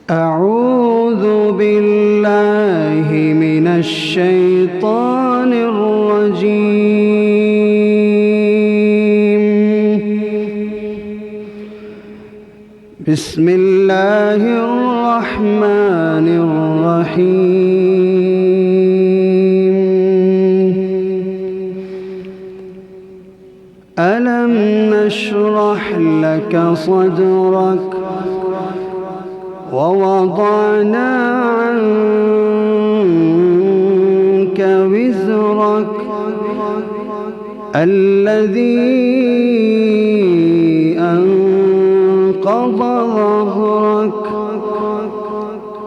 أعوذ بالله من الشيطان الرجيم. بسم الله الرحمن الرحيم. ألم نشرح لك صدرك ووضعنا عنك وزرك الذي أنقض ظهرك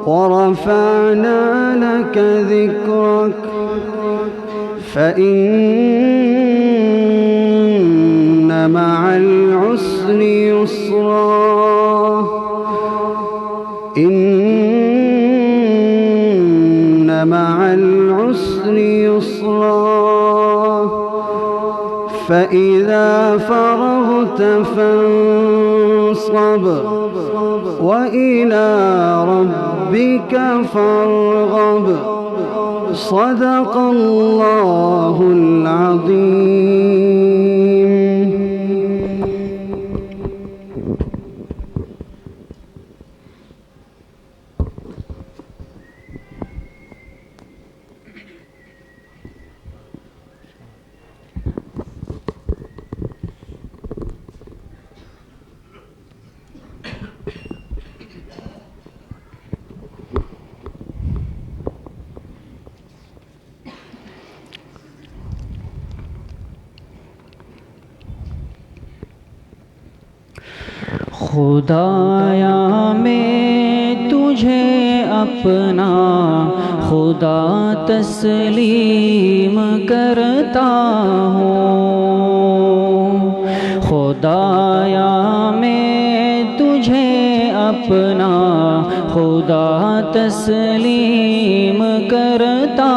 ورفعنا لك ذكرك فإن مع العسر يسرا إن مع العسر يسرا فإذا فرغت فانصب وإلى ربك فارغب. صدق الله العظيم. خدایا میں تجھے اپنا خدا تسلیم کرتا ہوں. خدایا میں تجھے اپنا خدا تسلیم کرتا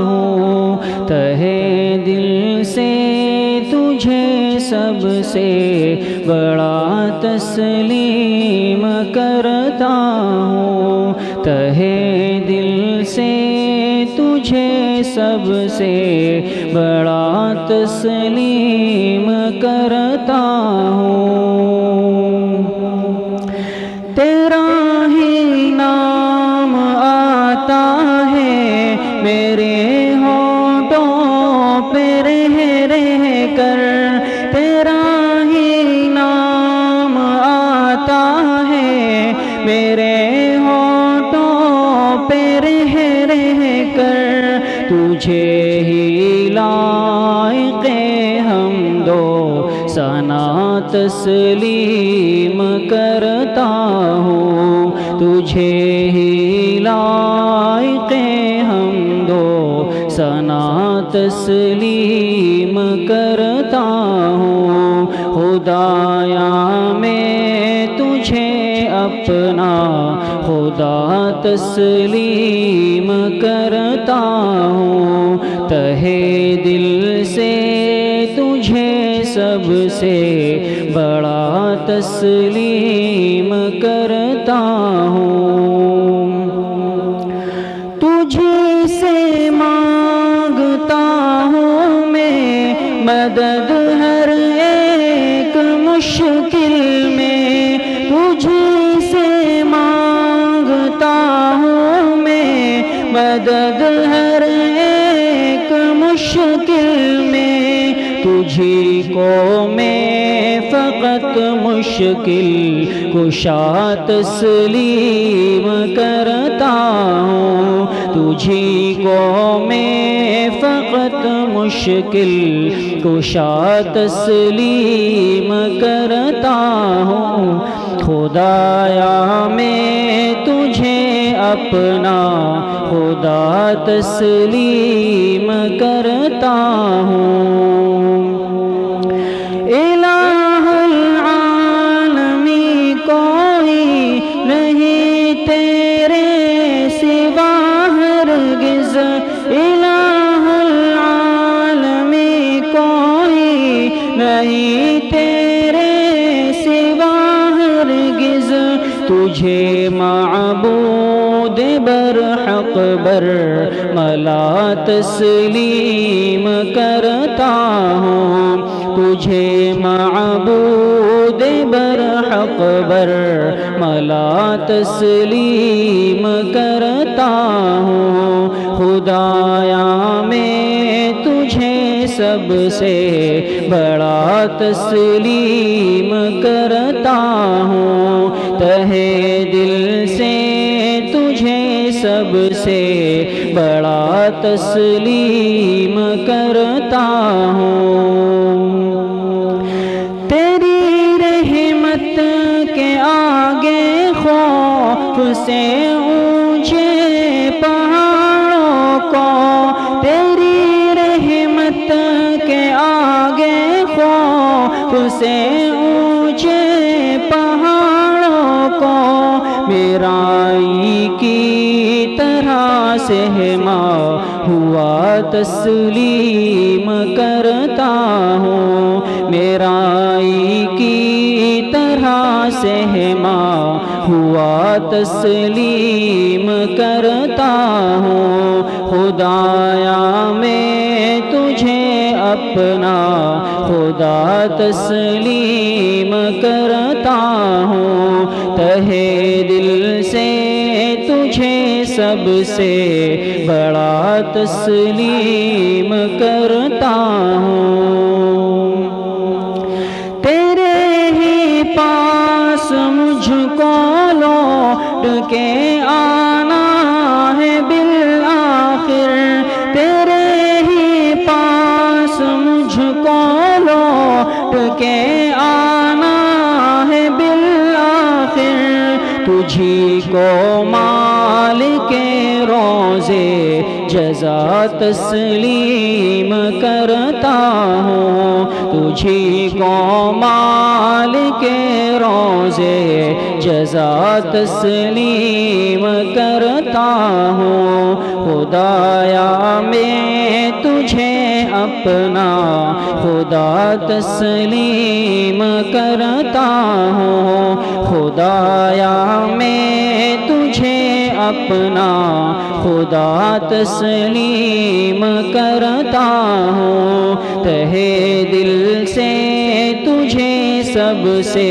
ہوں. تہے دل سے تجھے سب سے بڑا تسلیم کرتا ہوں. تہے دل سے تجھے سب سے بڑا تسلیم کرتا ہوں. تیرا ہی نام آتا ہے میرے ہونٹوں پہ رہ رہ کر. تیرا ہی نام آتا ہے میرے ہونٹوں پہ رہ رہ کر. تجھے ہی لائق حمد و ثنا تسلیم کرتا ہوں. تجھے ہی لائق حمد و ثنا تسلیم کرتا ہوں. خدایا میں تجھے اپنا خدا تسلیم کرتا ہوں. تہے دل سے تجھے سب سے بڑا تسلیم کرتا ہوں. تجھے سے مانگتا ہوں میں مدد ہر ایک مشکل میں. تجھے سے مانگتا ہوں میں مدد ہر ایک مشکل میں. تجھی کو میں فقط مشکل کشا تسلیم کرتا ہوں. تجھی کو میں فقط مشکل کشا تسلیم کرتا ہوں. خدایا میں تجھے اپنا خدا تسلیم کرتا ہوں. الہ العالمی کوئی نہیں تیرے سوا ہرگز. الہ العالمی کوئی نہیں تیرے سوا ہرگز. تجھے معبود اکبر ملا تسلیم کرتا ہوں تجھے معبود برحق بر ملا تسلیم کرتا ہوں خدایا میں تجھے سب سے بڑا تسلیم کرتا ہوں تہے دل سے تجھے سب سے بڑا تسلیم کرتا ہوں تیری رحمت کے آگے خوف سے اونچے پہاڑوں کو تیری رحمت کے آگے خوف سے اونچے پہاڑوں کو میرائی کی طرح سہما ہوا تسلیم کرتا ہوں میرائی کی طرح سہما ہوا تسلیم کرتا ہوں خدایا میں تجھے اپنا خدا تسلیم کرتا ہوں تہے دل سے تجھے سب سے بڑا تسلیم کرتا ہوں تیرے ہی پاس مجھ کو لوٹ کے آنا ہے بالآخر تیرے ہی پاس مجھ کو لوٹ کے آنا ہے بالآخر تجھی کو مالک روزے جزا تسلیم کرتا ہوں تجھی کو مالک روزے جزا تسلیم کرتا ہوں خدایا میں تجھے اپنا خدا تسلیم کرتا ہوں خدایا میں تجھے اپنا خدا تسلیم کرتا ہوں تہے دل سے تجھے سب سے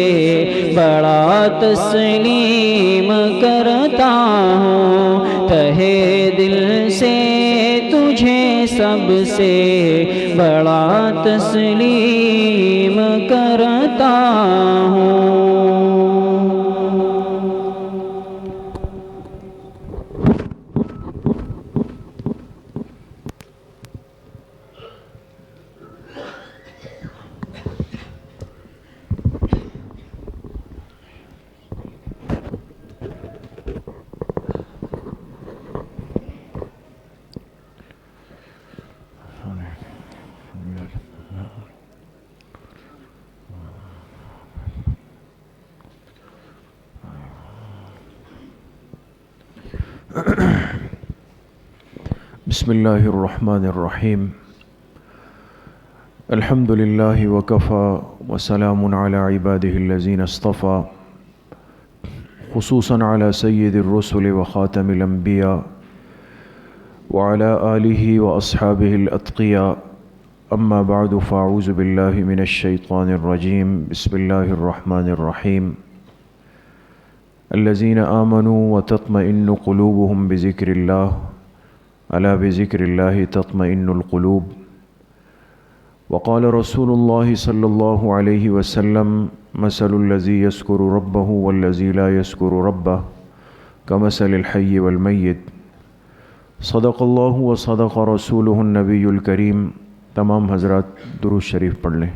بڑا تسلیم کرتا ہوں تہے دل سے تجھے سب سے بڑا تسلیم کرتا ہوں بسم اللہ الرحمن الرحیم الحمد للہ وکفى وسلام علی عباده الذین اصطفى خصوصاً علی سید الرسل وخاتم الانبیاء وعلى آلہ واصحابہ الاتقیاء اما بعد فاعوذ باللہ من الشیطان الرجیم بسم اللہ الرحمن الرحیم الذین آمنوا وتطمئن قلوبهم بذکر اللہ الا بذکر اللہ تطمئن القلوب وقال رسول اللہ صلی اللہ علیہ وسلم مثل الذی یذکر ربہ والذی لا یذکر ربہ کمثل الحی والمیت صدق اللہ وصدق رسولہ النبی الکریم تمام حضرات درود شریف پڑھ لیں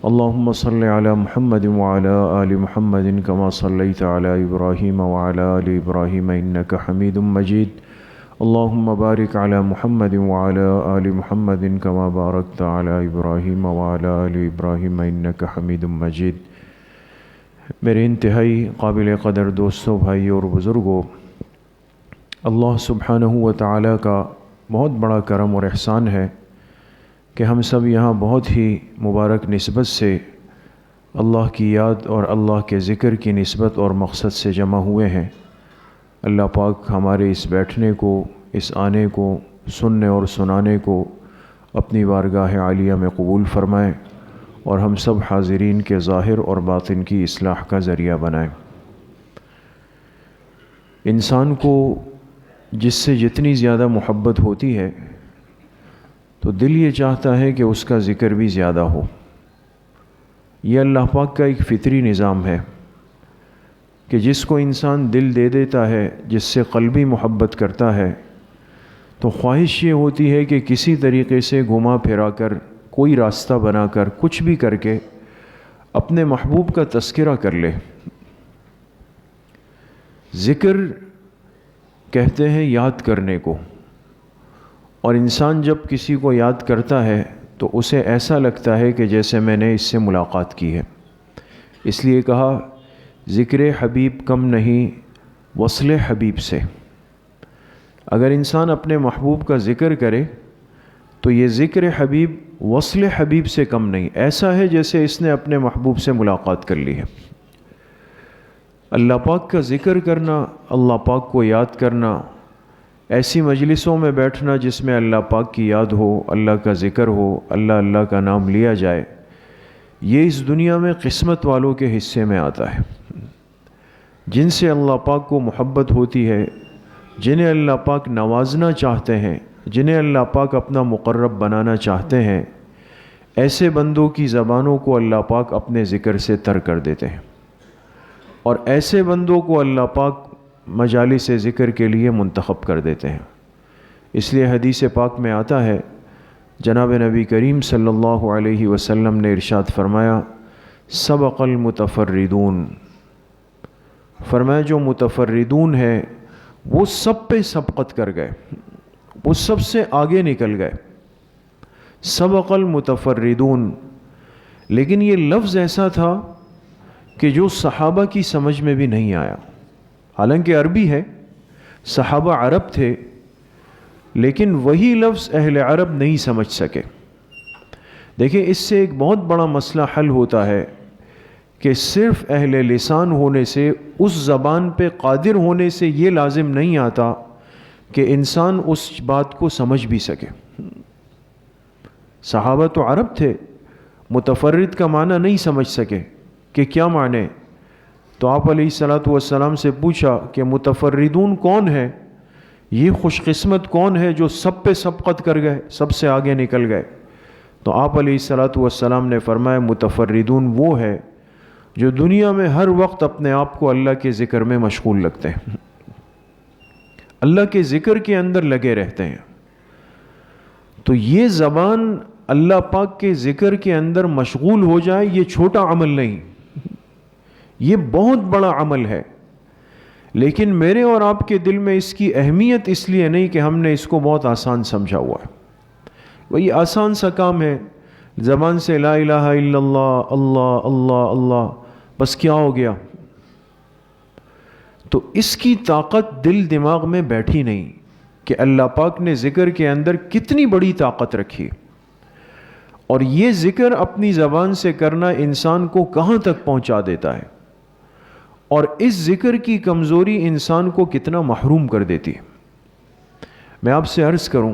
اللہم صلی علی محمد وعلی آل محمد کما صلیت علی ابراہیم وعلی آل ابراہیم انک حمید مجید اللہم بارک علی محمد وعلی آل محمد کما بارکت علی ابراہیم وعلی آل ابراہیم انک حمید مجید میرے انتہائی قابل قدر دوستوں بھائیوں اور بزرگوں اللہ سبحانہ و تعالیٰ کا بہت بڑا کرم اور احسان ہے کہ ہم سب یہاں بہت ہی مبارک نسبت سے اللہ کی یاد اور اللہ کے ذکر کی نسبت اور مقصد سے جمع ہوئے ہیں اللہ پاک ہمارے اس بیٹھنے کو، اس آنے کو، سننے اور سنانے کو اپنی بارگاہ عالیہ میں قبول فرمائے اور ہم سب حاضرین کے ظاہر اور باطن کی اصلاح کا ذریعہ بنائیں۔ انسان کو جس سے جتنی زیادہ محبت ہوتی ہے تو دل یہ چاہتا ہے کہ اس کا ذکر بھی زیادہ ہو۔ یہ اللہ پاک کا ایک فطری نظام ہے کہ جس کو انسان دل دے دیتا ہے، جس سے قلبی محبت کرتا ہے، تو خواہش یہ ہوتی ہے کہ کسی طریقے سے گھما پھرا کر، کوئی راستہ بنا کر، کچھ بھی کر کے اپنے محبوب کا تذکرہ کر لے۔ ذکر کہتے ہیں یاد کرنے کو، اور انسان جب کسی کو یاد کرتا ہے تو اسے ایسا لگتا ہے کہ جیسے میں نے اس سے ملاقات کی ہے۔ اس لیے کہا ذکر حبیب کم نہیں وصل حبیب سے۔ اگر انسان اپنے محبوب کا ذکر کرے تو یہ ذکر حبیب وصل حبیب سے کم نہیں، ایسا ہے جیسے اس نے اپنے محبوب سے ملاقات کر لی ہے۔ اللہ پاک کا ذکر کرنا، اللہ پاک کو یاد کرنا، ایسی مجلسوں میں بیٹھنا جس میں اللہ پاک کی یاد ہو، اللہ کا ذکر ہو، اللہ کا نام لیا جائے، یہ اس دنیا میں قسمت والوں کے حصے میں آتا ہے۔ جن سے اللہ پاک کو محبت ہوتی ہے، جنہیں اللہ پاک نوازنا چاہتے ہیں، جنہیں اللہ پاک اپنا مقرب بنانا چاہتے ہیں، ایسے بندوں کی زبانوں کو اللہ پاک اپنے ذکر سے تر کر دیتے ہیں، اور ایسے بندوں کو اللہ پاک مجالس ذکر کے لیے منتخب کر دیتے ہیں۔ اس لیے حدیث پاک میں آتا ہے، جناب نبی کریم صلی اللہ علیہ وسلم نے ارشاد فرمایا، سبق المتفردون، فرمایا جو متفردون ہے وہ سب پہ سبقت کر گئے، وہ سب سے آگے نکل گئے۔ سبق المتفردون، لیکن یہ لفظ ایسا تھا کہ جو صحابہ کی سمجھ میں بھی نہیں آیا۔ حالانکہ عربی ہے، صحابہ عرب تھے، لیکن وہی لفظ اہل عرب نہیں سمجھ سکے۔ دیکھیں اس سے ایک بہت بڑا مسئلہ حل ہوتا ہے کہ صرف اہل لسان ہونے سے، اس زبان پہ قادر ہونے سے یہ لازم نہیں آتا کہ انسان اس بات کو سمجھ بھی سکے۔ صحابہ تو عرب تھے، متفرد کا معنی نہیں سمجھ سکے کہ کیا معنی، تو آپ علیہ الصلاۃ والسلام سے پوچھا کہ متفردون کون ہے، یہ خوش قسمت کون ہے جو سب پہ سبقت کر گئے، سب سے آگے نکل گئے؟ تو آپ علیہ الصلاۃ والسلام نے فرمایا متفردون وہ ہے جو دنیا میں ہر وقت اپنے آپ کو اللہ کے ذکر میں مشغول رکھتے ہیں، اللہ کے ذکر کے اندر لگے رہتے ہیں۔ تو یہ زبان اللہ پاک کے ذکر کے اندر مشغول ہو جائے، یہ چھوٹا عمل نہیں، یہ بہت بڑا عمل ہے۔ لیکن میرے اور آپ کے دل میں اس کی اہمیت اس لیے نہیں کہ ہم نے اس کو بہت آسان سمجھا ہوا ہے۔ وہی آسان سا کام ہے، زبان سے لا الہ الا اللہ، اللہ اللہ اللہ، بس کیا ہو گیا؟ تو اس کی طاقت دل دماغ میں بیٹھی نہیں کہ اللہ پاک نے ذکر کے اندر کتنی بڑی طاقت رکھی، اور یہ ذکر اپنی زبان سے کرنا انسان کو کہاں تک پہنچا دیتا ہے، اور اس ذکر کی کمزوری انسان کو کتنا محروم کر دیتی ہے۔ میں آپ سے عرض کروں،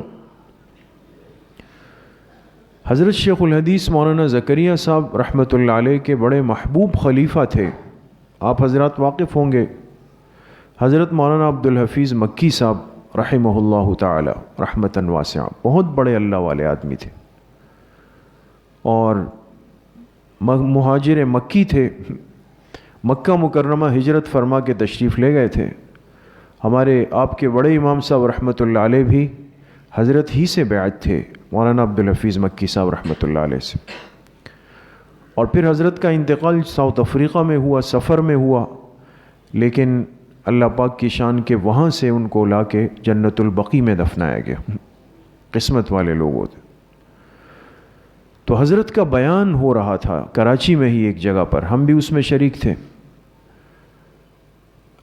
حضرت شیخ الحدیث مولانا زکریا صاحب رحمۃ اللہ علیہ کے بڑے محبوب خلیفہ تھے، آپ حضرات واقف ہوں گے، حضرت مولانا عبدالحفیظ مکی صاحب رحمہ اللہ تعالی رحمتاً واسعہ، بہت بڑے اللہ والے آدمی تھے، اور مہاجر مکی تھے، مکہ مکرمہ ہجرت فرما کے تشریف لے گئے تھے۔ ہمارے آپ کے بڑے امام صاحب رحمۃ اللہ علیہ بھی حضرت ہی سے بیعت تھے، مولانا عبدالحفیظ مکی صاحب رحمۃ اللہ علیہ سے، اور پھر حضرت کا انتقال ساؤتھ افریقہ میں ہوا، سفر میں ہوا، لیکن اللہ پاک کی شان کے وہاں سے ان کو لا کے جنت البقیع میں دفنایا گیا۔ قسمت والے لوگ ہوتے۔ تو حضرت کا بیان ہو رہا تھا کراچی میں ہی ایک جگہ پر، ہم بھی اس میں شریک تھے۔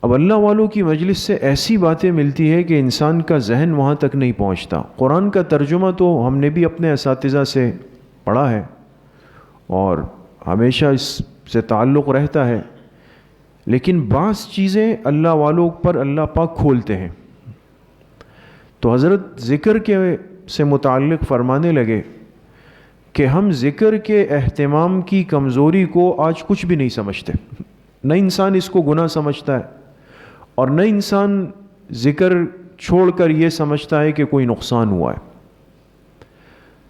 اب اللہ والوں کی مجلس سے ایسی باتیں ملتی ہے کہ انسان کا ذہن وہاں تک نہیں پہنچتا۔ قرآن کا ترجمہ تو ہم نے بھی اپنے اساتذہ سے پڑھا ہے اور ہمیشہ اس سے تعلق رہتا ہے، لیکن بعض چیزیں اللہ والوں پر اللہ پاک کھولتے ہیں. تو حضرت ذکر کے سے متعلق فرمانے لگے کہ ہم ذکر کے اہتمام کی کمزوری کو آج کچھ بھی نہیں سمجھتے. نہ انسان اس کو گناہ سمجھتا ہے اور نہ انسان ذکر چھوڑ کر یہ سمجھتا ہے کہ کوئی نقصان ہوا ہے.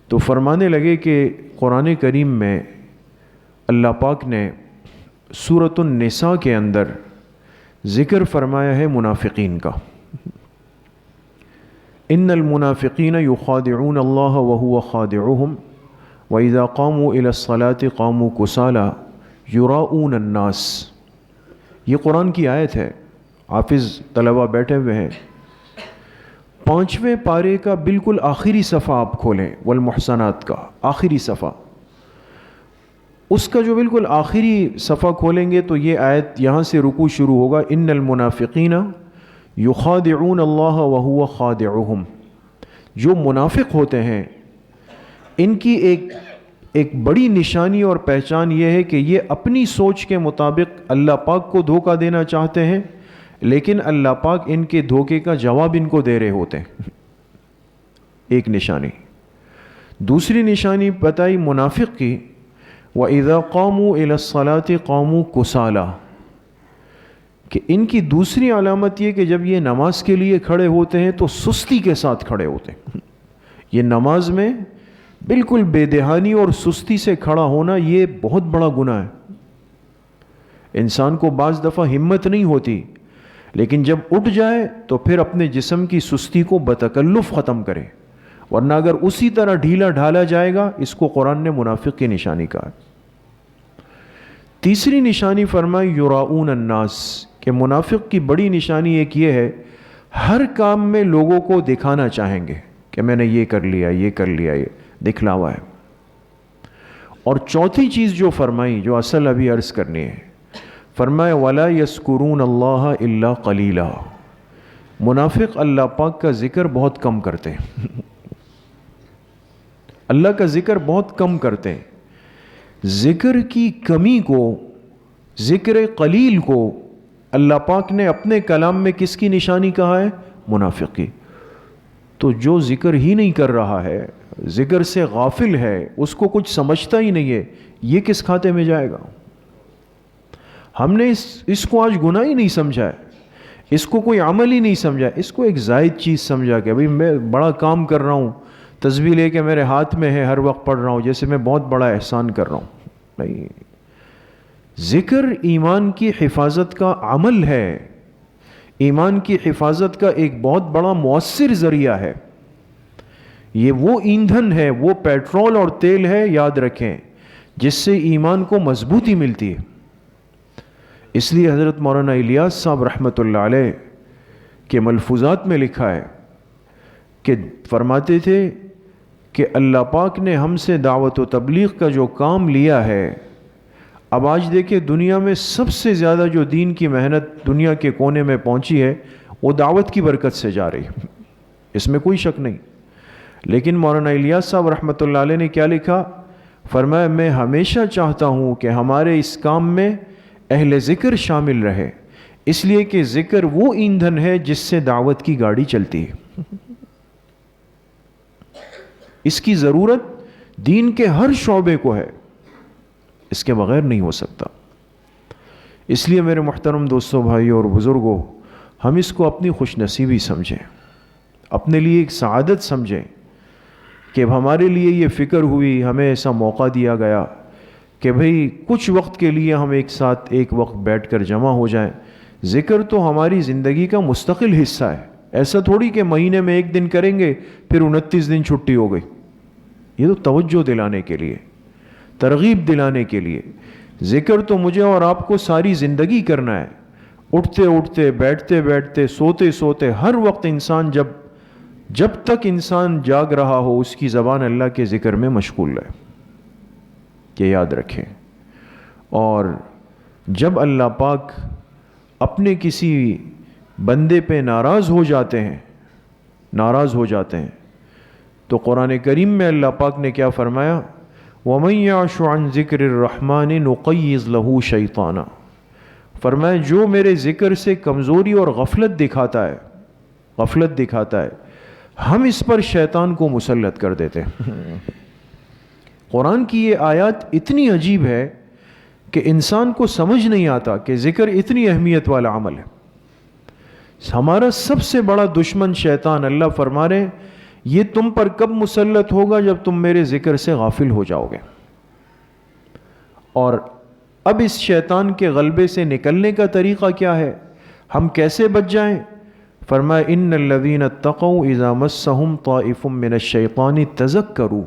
تو فرمانے لگے کہ قرآن کریم میں اللہ پاک نے سورۃ النساء کے اندر ذکر فرمایا ہے منافقین کا. ان المنافقین یخادعون اللہ وهو خادعهم وَإِذَا قَامُوا إِلَى الصَّلَاةِ قَامُوا كُسَالَى يُرَاءُونَ النَّاسَ. یہ قرآن کی آیت ہے. حافظ طلبہ بیٹھے ہوئے ہیں. 5ویں پارے کا بالکل آخری صفحہ آپ کھولیں, والمحصنات کا آخری صفحہ, اس کا جو بالکل آخری صفحہ کھولیں گے تو یہ آیت یہاں سے رکوع شروع ہوگا. ان المنافقین یخادعون اللہ وهو خادعهم. جو منافق ہوتے ہیں ان کی ایک بڑی نشانی اور پہچان یہ ہے کہ یہ اپنی سوچ کے مطابق اللہ پاک کو دھوکہ دینا چاہتے ہیں, لیکن اللہ پاک ان کے دھوکے کا جواب ان کو دے رہے ہوتے ہیں. ایک نشانی. دوسری نشانی بتائی منافق کی, وَإِذَا قَامُوا إِلَى الصَّلَاةِ قَامُوا كُسَالَى, کہ ان کی دوسری علامت یہ کہ جب یہ نماز کے لیے کھڑے ہوتے ہیں تو سستی کے ساتھ کھڑے ہوتے ہیں. یہ نماز میں بالکل بے دہانی اور سستی سے کھڑا ہونا یہ بہت بڑا گناہ ہے. انسان کو بعض دفعہ ہمت نہیں ہوتی, لیکن جب اٹھ جائے تو پھر اپنے جسم کی سستی کو بتکلف ختم کرے, ورنہ اگر اسی طرح ڈھیلا ڈھالا جائے گا, اس کو قرآن نے منافق کی نشانی کہا. تیسری نشانی فرمائی یراؤن الناس, کہ منافق کی بڑی نشانی ایک یہ ہے ہر کام میں لوگوں کو دکھانا چاہیں گے کہ میں نے یہ کر لیا, یہ کر لیا, یہ دکھلاوا ہے. اور چوتھی چیز جو فرمائی, جو اصل ابھی عرض کرنی ہے, فرمایا وَلَا يَذْكُرُونَ اللَّهَ إِلَّا قَلِيلًا. منافق اللہ پاک کا ذکر بہت کم کرتے ہیں. اللہ کا ذکر بہت کم کرتے ہیں. ذکر کی کمی کو, ذکر قلیل کو اللہ پاک نے اپنے کلام میں کس کی نشانی کہا ہے؟ منافق کی. تو جو ذکر ہی نہیں کر رہا ہے, ذکر سے غافل ہے, اس کو کچھ سمجھتا ہی نہیں ہے, یہ کس کھاتے میں جائے گا؟ ہم نے اس کو آج گناہ ہی نہیں سمجھا ہے, اس کو کوئی عمل ہی نہیں سمجھا, اس کو ایک زائد چیز سمجھا کہ بھئی میں بڑا کام کر رہا ہوں, تسبیح لے کے میرے ہاتھ میں ہے, ہر وقت پڑھ رہا ہوں, جیسے میں بہت بڑا احسان کر رہا ہوں. نہیں, ذکر ایمان کی حفاظت کا عمل ہے, ایمان کی حفاظت کا ایک بہت بڑا مؤثر ذریعہ ہے. یہ وہ ایندھن ہے, وہ پیٹرول اور تیل ہے, یاد رکھیں, جس سے ایمان کو مضبوطی ملتی ہے. اس لیے حضرت مولانا الیاس صاحب رحمۃ اللہ علیہ کے ملفوظات میں لکھا ہے کہ فرماتے تھے کہ اللہ پاک نے ہم سے دعوت و تبلیغ کا جو کام لیا ہے, اب آج دیکھیں دنیا میں سب سے زیادہ جو دین کی محنت دنیا کے کونے میں پہنچی ہے وہ دعوت کی برکت سے جا رہی ہے, اس میں کوئی شک نہیں. لیکن مولانا الیاس صاحب رحمۃ اللہ علیہ نے کیا لکھا؟ فرمایا میں ہمیشہ چاہتا ہوں کہ ہمارے اس کام میں اہل ذکر شامل رہے, اس لیے کہ ذکر وہ ایندھن ہے جس سے دعوت کی گاڑی چلتی ہے. اس کی ضرورت دین کے ہر شعبے کو ہے, اس کے بغیر نہیں ہو سکتا. اس لیے میرے محترم دوستوں, بھائیوں اور بزرگوں, ہم اس کو اپنی خوش نصیبی سمجھیں, اپنے لیے ایک سعادت سمجھیں کہ ہمارے لیے یہ فکر ہوئی, ہمیں ایسا موقع دیا گیا کہ بھئی کچھ وقت کے لیے ہم ایک ساتھ ایک وقت بیٹھ کر جمع ہو جائیں. ذکر تو ہماری زندگی کا مستقل حصہ ہے. ایسا تھوڑی کہ مہینے میں ایک دن کریں گے پھر 29 دن چھٹی ہو گئی. یہ تو توجہ دلانے کے لیے, ترغیب دلانے کے لیے. ذکر تو مجھے اور آپ کو ساری زندگی کرنا ہے, اٹھتے اٹھتے, بیٹھتے بیٹھتے, سوتے سوتے, ہر وقت انسان جب تک انسان جاگ رہا ہو اس کی زبان اللہ کے ذکر میں مشغول ہے, یہ یاد رکھیں. اور جب اللہ پاک اپنے کسی بندے پہ ناراض ہو جاتے ہیں تو قرآن کریم میں اللہ پاک نے کیا فرمایا؟ وَمَن يَعْشُ عَن ذِكْرِ الرَّحْمَنِ نُقَيِّضْ لَهُ شَيْطَانًا فرمایا جو میرے ذکر سے کمزوری اور غفلت دکھاتا ہے ہم اس پر شیطان کو مسلط کر دیتے ہیں۔ قرآن کی یہ آیات اتنی عجیب ہے کہ انسان کو سمجھ نہیں آتا کہ ذکر اتنی اہمیت والا عمل ہے۔ ہمارا سب سے بڑا دشمن شیطان، اللہ فرما رہے یہ تم پر کب مسلط ہوگا؟ جب تم میرے ذکر سے غافل ہو جاؤ گے۔ اور اب اس شیطان کے غلبے سے نکلنے کا طریقہ کیا ہے؟ ہم کیسے بچ جائیں؟ فرمایا ان الذین اتقوا اذا مسهم طائف من الشیطان تذکروا،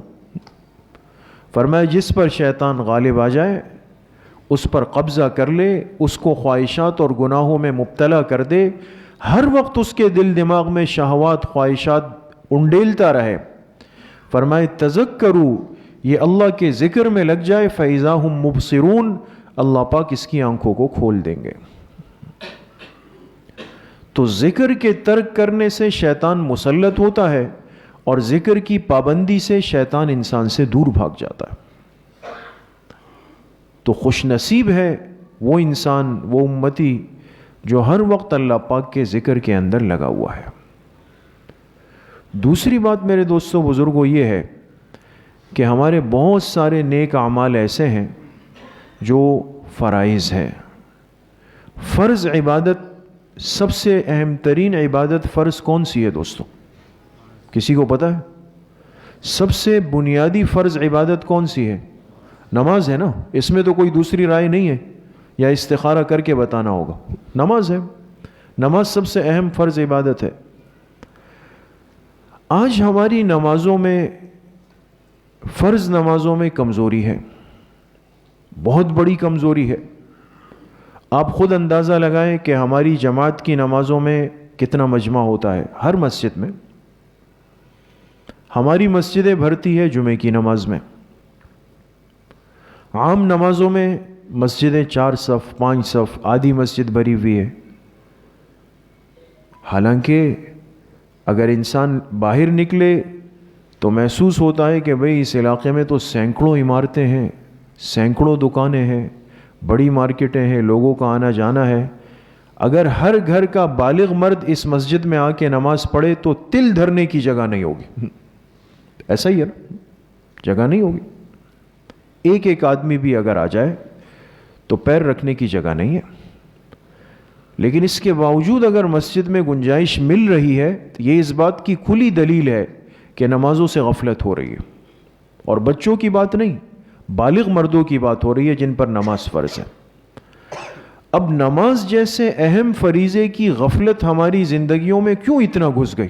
فرمایا جس پر شیطان غالب آ جائے اس پر قبضہ کر لے، اس کو خواہشات اور گناہوں میں مبتلا کر دے، ہر وقت اس کے دل دماغ میں شہوات خواہشات انڈیلتا رہے، فرمائے تذکروا، یہ اللہ کے ذکر میں لگ جائے، فَإِذَا هُمْ مُبْصِرُونَ، اللہ پاک اس کی آنکھوں کو کھول دیں گے۔ تو ذکر کے ترک کرنے سے شیطان مسلط ہوتا ہے اور ذکر کی پابندی سے شیطان انسان سے دور بھاگ جاتا ہے۔ تو خوش نصیب ہے وہ انسان، وہ امتی جو ہر وقت اللہ پاک کے ذکر کے اندر لگا ہوا ہے۔ دوسری بات میرے دوستوں بزرگوں یہ ہے کہ ہمارے بہت سارے نیک اعمال ایسے ہیں جو فرائض ہے۔ فرض عبادت، سب سے اہم ترین عبادت فرض کون سی ہے دوستوں؟ کسی کو پتہ ہے؟ سب سے بنیادی فرض عبادت کون سی ہے؟ نماز ہے نا، اس میں تو کوئی دوسری رائے نہیں ہے یا استخارہ کر کے بتانا ہوگا، نماز ہے۔ نماز سب سے اہم فرض عبادت ہے۔ آج ہماری نمازوں میں، فرض نمازوں میں کمزوری ہے، بہت بڑی کمزوری ہے۔ آپ خود اندازہ لگائیں کہ ہماری جماعت کی نمازوں میں کتنا مجمع ہوتا ہے۔ ہر مسجد میں، ہماری مسجدیں بھرتی ہے جمعے کی نماز میں، عام نمازوں میں مسجدیں 4 صف 5 صف، آدھی مسجد بھری ہوئی ہے۔ حالانکہ اگر انسان باہر نکلے تو محسوس ہوتا ہے کہ بھئی اس علاقے میں تو سینکڑوں عمارتیں ہیں، سینکڑوں دکانیں ہیں، بڑی مارکیٹیں ہیں، لوگوں کا آنا جانا ہے۔ اگر ہر گھر کا بالغ مرد اس مسجد میں آ کے نماز پڑھے تو تل دھرنے کی جگہ نہیں ہوگی، ایسا ہی ہے نا، جگہ نہیں ہوگی۔ ایک ایک آدمی بھی اگر آ جائے تو پیر رکھنے کی جگہ نہیں ہے۔ لیکن اس کے باوجود اگر مسجد میں گنجائش مل رہی ہے تو یہ اس بات کی کھلی دلیل ہے کہ نمازوں سے غفلت ہو رہی ہے، اور بچوں کی بات نہیں، بالغ مردوں کی بات ہو رہی ہے جن پر نماز فرض ہے۔ اب نماز جیسے اہم فریضے کی غفلت ہماری زندگیوں میں کیوں اتنا گھس گئی،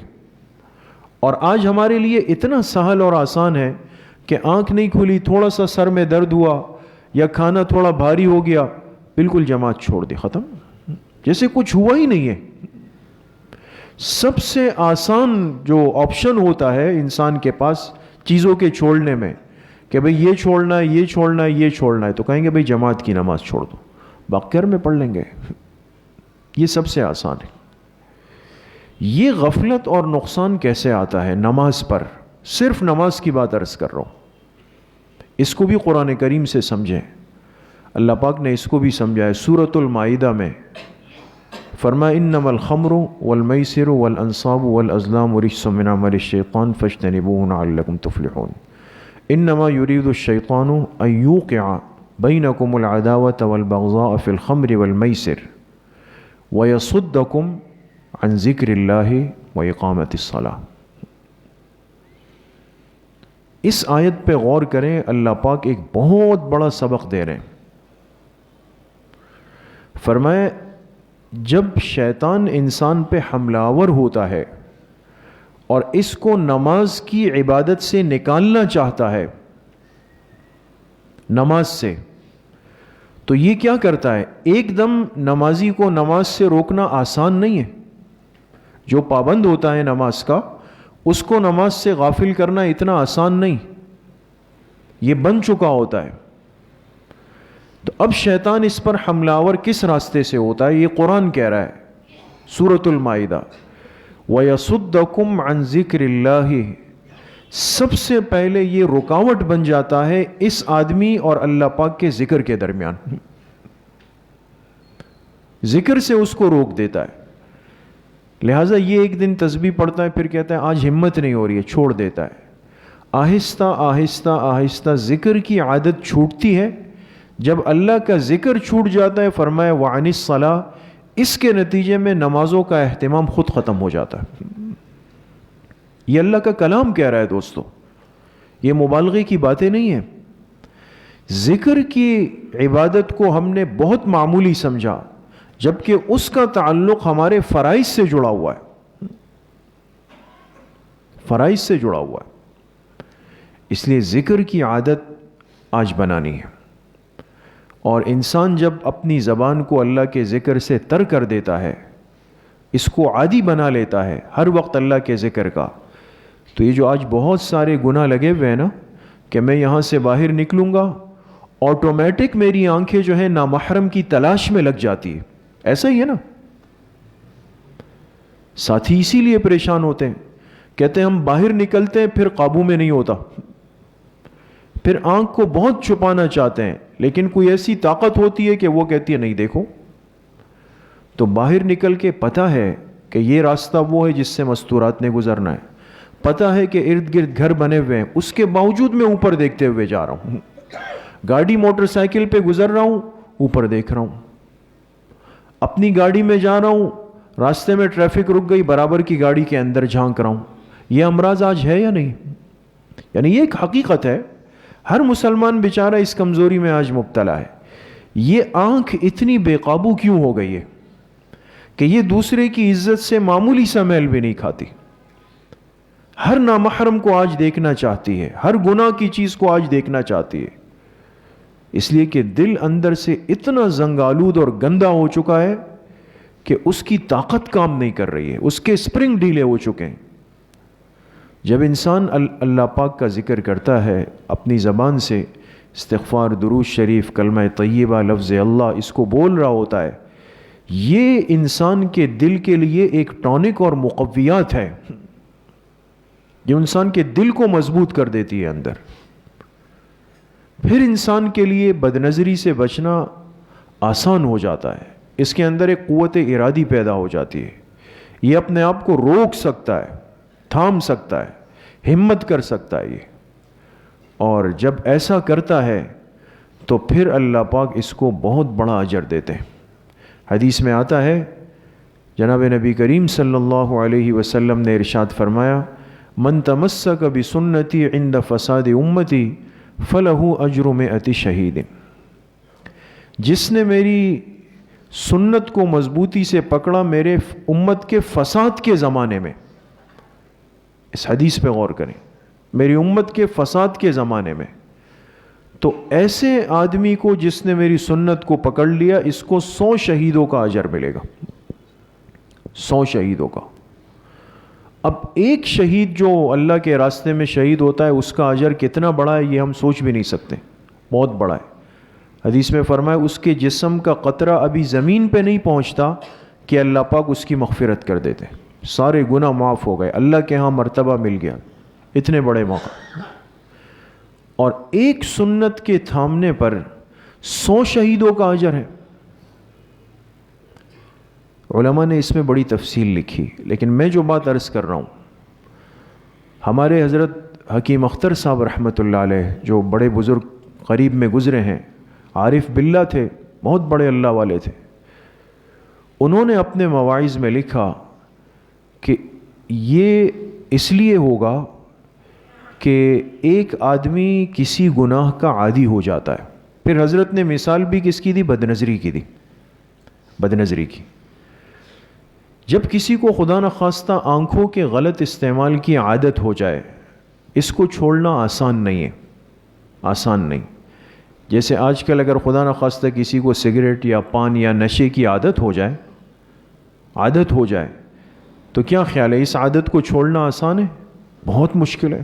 اور آج ہمارے لیے اتنا سہل اور آسان ہے کہ آنکھ نہیں کھلی، تھوڑا سا سر میں درد ہوا یا کھانا تھوڑا بھاری ہو گیا، بالکل جماعت چھوڑ دی، ختم، جیسے کچھ ہوا ہی نہیں ہے۔ سب سے آسان جو آپشن ہوتا ہے انسان کے پاس چیزوں کے چھوڑنے میں کہ بھئی یہ چھوڑنا ہے، یہ چھوڑنا ہے، یہ چھوڑنا ہے، تو کہیں گے بھئی جماعت کی نماز چھوڑ دو، باقی گھر میں پڑھ لیں گے، یہ سب سے آسان ہے۔ یہ غفلت اور نقصان کیسے آتا ہے نماز پر؟ صرف نماز کی بات عرض کر رہا ہوں، اس کو بھی قرآن کریم سے سمجھیں۔ اللہ پاک نے اس کو بھی سمجھایا سورۃ المائدہ میں، فرمایا انما الخمر والمیسر والانصاب والازلام رجس من عمل الشیطان فاجتنبوه لعلکم تفلحون انما يريد الشیطان ان یوقع بینکم العداوة والبغضاء فی الخمر والمیسر ویصدکم عن ذکر اللہ واقامۃ الصلاۃ۔ اس آیت پہ غور کریں، اللہ پاک ایک بہت بڑا سبق دے رہے ہیں۔ فرمائے جب شیطان انسان پہ حملہ آور ہوتا ہے اور اس کو نماز کی عبادت سے نکالنا چاہتا ہے، نماز سے، تو یہ کیا کرتا ہے؟ ایک دم نمازی کو نماز سے روکنا آسان نہیں ہے۔ جو پابند ہوتا ہے نماز کا، اس کو نماز سے غافل کرنا اتنا آسان نہیں، یہ بن چکا ہوتا ہے۔ تو اب شیطان اس پر حملہ آور کس راستے سے ہوتا ہے؟ یہ قرآن کہہ رہا ہے سورۃ المائدہ، وَيَصُدَّكُمْ عَنْ ذِكْرِ اللَّهِ، سب سے پہلے یہ رکاوٹ بن جاتا ہے اس آدمی اور اللہ پاک کے ذکر کے درمیان۔ ذکر سے اس کو روک دیتا ہے. لہٰذا یہ ایک دن تسبیح پڑھتا ہے، پھر کہتا ہے آج ہمت نہیں ہو رہی ہے، چھوڑ دیتا ہے. آہستہ آہستہ آہستہ ذکر کی عادت چھوٹتی ہے. جب اللہ کا ذکر چھوٹ جاتا ہے، فرمایا وعن الصلاۃ، اس کے نتیجے میں نمازوں کا اہتمام خود ختم ہو جاتا ہے. یہ اللہ کا کلام کہہ رہا ہے دوستو، یہ مبالغے کی باتیں نہیں ہیں. ذکر کی عبادت کو ہم نے بہت معمولی سمجھا، جبکہ اس کا تعلق ہمارے فرائض سے جڑا ہوا ہے، فرائض سے جڑا ہوا ہے. اس لیے ذکر کی عادت آج بنانی ہے. اور انسان جب اپنی زبان کو اللہ کے ذکر سے تر کر دیتا ہے، اس کو عادی بنا لیتا ہے ہر وقت اللہ کے ذکر کا، تو یہ جو آج بہت سارے گناہ لگے ہوئے ہیں نا، کہ میں یہاں سے باہر نکلوں گا آٹومیٹک میری آنکھیں جو ہیں نامحرم کی تلاش میں لگ جاتی ہے. ایسا ہی ہے نا. ساتھی اسی لیے پریشان ہوتے ہیں، کہتے ہیں ہم باہر نکلتے ہیں پھر قابو میں نہیں ہوتا، پھر آنکھ کو بہت چھپانا چاہتے ہیں، لیکن کوئی ایسی طاقت ہوتی ہے کہ وہ کہتی ہے نہیں دیکھو. تو باہر نکل کے پتہ ہے کہ یہ راستہ وہ ہے جس سے مستورات نے گزرنا ہے، پتہ ہے کہ ارد گرد گھر بنے ہوئے ہیں، اس کے باوجود میں اوپر دیکھتے ہوئے جا رہا ہوں. گاڑی موٹر سائیکل پہ گزر رہا ہوں، اوپر دیکھ رہا ہوں. اپنی گاڑی میں جا رہا ہوں، راستے میں ٹریفک رک گئی، برابر کی گاڑی کے اندر جھانک رہا ہوں. یہ امراض آج ہے یا نہیں؟ یعنی یہ ایک حقیقت ہے. ہر مسلمان بیچارہ اس کمزوری میں آج مبتلا ہے. یہ آنکھ اتنی بے قابو کیوں ہو گئی ہے کہ یہ دوسرے کی عزت سے معمولی سا میل بھی نہیں کھاتی، ہر نامحرم کو آج دیکھنا چاہتی ہے، ہر گناہ کی چیز کو آج دیکھنا چاہتی ہے. اس لیے کہ دل اندر سے اتنا زنگالود اور گندا ہو چکا ہے کہ اس کی طاقت کام نہیں کر رہی ہے، اس کے اسپرنگ ڈھیلے ہو چکے ہیں. جب انسان اللہ پاک کا ذکر کرتا ہے اپنی زبان سے، استغفار، درود شریف، کلمہ طیبہ، لفظ اللہ، اس کو بول رہا ہوتا ہے، یہ انسان کے دل کے لیے ایک ٹونک اور مقویات ہے، جو انسان کے دل کو مضبوط کر دیتی ہے اندر. پھر انسان کے لیے بدنظری سے بچنا آسان ہو جاتا ہے. اس کے اندر ایک قوت ارادی پیدا ہو جاتی ہے، یہ اپنے آپ کو روک سکتا ہے، تھام سکتا ہے، ہمت کر سکتا ہے یہ. اور جب ایسا کرتا ہے تو پھر اللہ پاک اس کو بہت بڑا اجر دیتے ہیں. حدیث میں آتا ہے، جناب نبی کریم صلی اللہ علیہ وسلم نے ارشاد فرمایا، من تمسک بسنتی عند فساد امتی فلہ اجر 100 شہید. جس نے میری سنت کو مضبوطی سے پکڑا میرے امت کے فساد کے زمانے میں، اس حدیث پہ غور کریں، میری امت کے فساد کے زمانے میں، تو ایسے آدمی کو جس نے میری سنت کو پکڑ لیا، اس کو 100 شہیدوں کا اجر ملے گا. 100 شہیدوں کا. اب ایک شہید جو اللہ کے راستے میں شہید ہوتا ہے، اس کا اجر کتنا بڑا ہے یہ ہم سوچ بھی نہیں سکتے، بہت بڑا ہے. حدیث میں فرمایا اس کے جسم کا قطرہ ابھی زمین پہ نہیں پہنچتا کہ اللہ پاک اس کی مغفرت کر دیتے، سارے گناہ معاف ہو گئے، اللہ کے ہاں مرتبہ مل گیا. اتنے بڑے موقع. اور ایک سنت کے تھامنے پر 100 شہیدوں کا اجر ہے. علماء نے اس میں بڑی تفصیل لکھی، لیکن میں جو بات عرض کر رہا ہوں، ہمارے حضرت حکیم اختر صاحب رحمۃ اللہ علیہ جو بڑے بزرگ قریب میں گزرے ہیں، عارف باللہ تھے، بہت بڑے اللہ والے تھے. انہوں نے اپنے مواعظ میں لکھا کہ یہ اس لیے ہوگا کہ ایک آدمی کسی گناہ کا عادی ہو جاتا ہے. پھر حضرت نے مثال بھی کس کی دی؟ بدنظری کی دی. بدنظری کی. جب کسی کو خدا نخواستہ آنکھوں کے غلط استعمال کی عادت ہو جائے، اس کو چھوڑنا آسان نہیں ہے، آسان نہیں. جیسے آج کل اگر خدا نخواستہ کسی کو سگریٹ یا پان یا نشے کی عادت ہو جائے تو کیا خیال ہے اس عادت کو چھوڑنا آسان ہے؟ بہت مشکل ہے.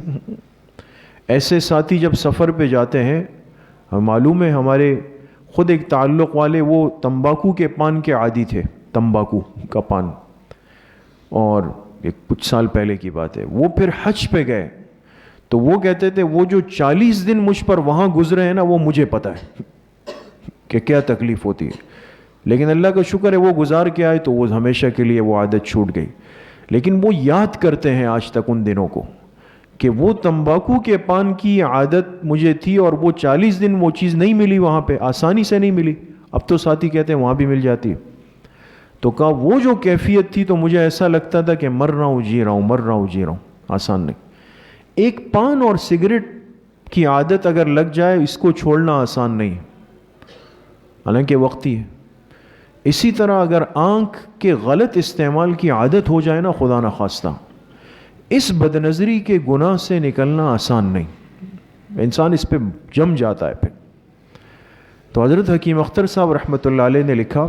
ایسے ساتھی جب سفر پہ جاتے ہیں، معلوم ہے ہمارے خود ایک تعلق والے، وہ تمباکو کے پان کے عادی تھے، تمباکو کا پان، اور ایک کچھ سال پہلے کی بات ہے. وہ پھر حج پہ گئے تو وہ کہتے تھے وہ جو 40 دن مجھ پر وہاں گزرے ہیں نا، وہ مجھے پتہ ہے کہ کیا تکلیف ہوتی ہے. لیکن اللہ کا شکر ہے وہ گزار کے آئے تو وہ ہمیشہ کے لیے وہ عادت چھوٹ گئی. لیکن وہ یاد کرتے ہیں آج تک ان دنوں کو کہ وہ تمباکو کے پان کی عادت مجھے تھی اور وہ 40 دن وہ چیز نہیں ملی وہاں پہ، آسانی سے نہیں ملی. اب تو ساتھی کہتے ہیں وہاں بھی مل جاتی ہے. تو کہا وہ جو کیفیت تھی تو مجھے ایسا لگتا تھا کہ مر رہا ہوں جی رہا ہوں، مر رہا ہوں جی رہا ہوں. آسان نہیں. ایک پان اور سگریٹ کی عادت اگر لگ جائے اس کو چھوڑنا آسان نہیں ہے، حالانکہ وقتی ہے. اسی طرح اگر آنکھ کے غلط استعمال کی عادت ہو جائے نا، خدا نخواستہ، اس بد نظری کے گناہ سے نکلنا آسان نہیں. انسان اس پہ جم جاتا ہے پھر. تو حضرت حکیم اختر صاحب رحمۃ اللہ علیہ نے لکھا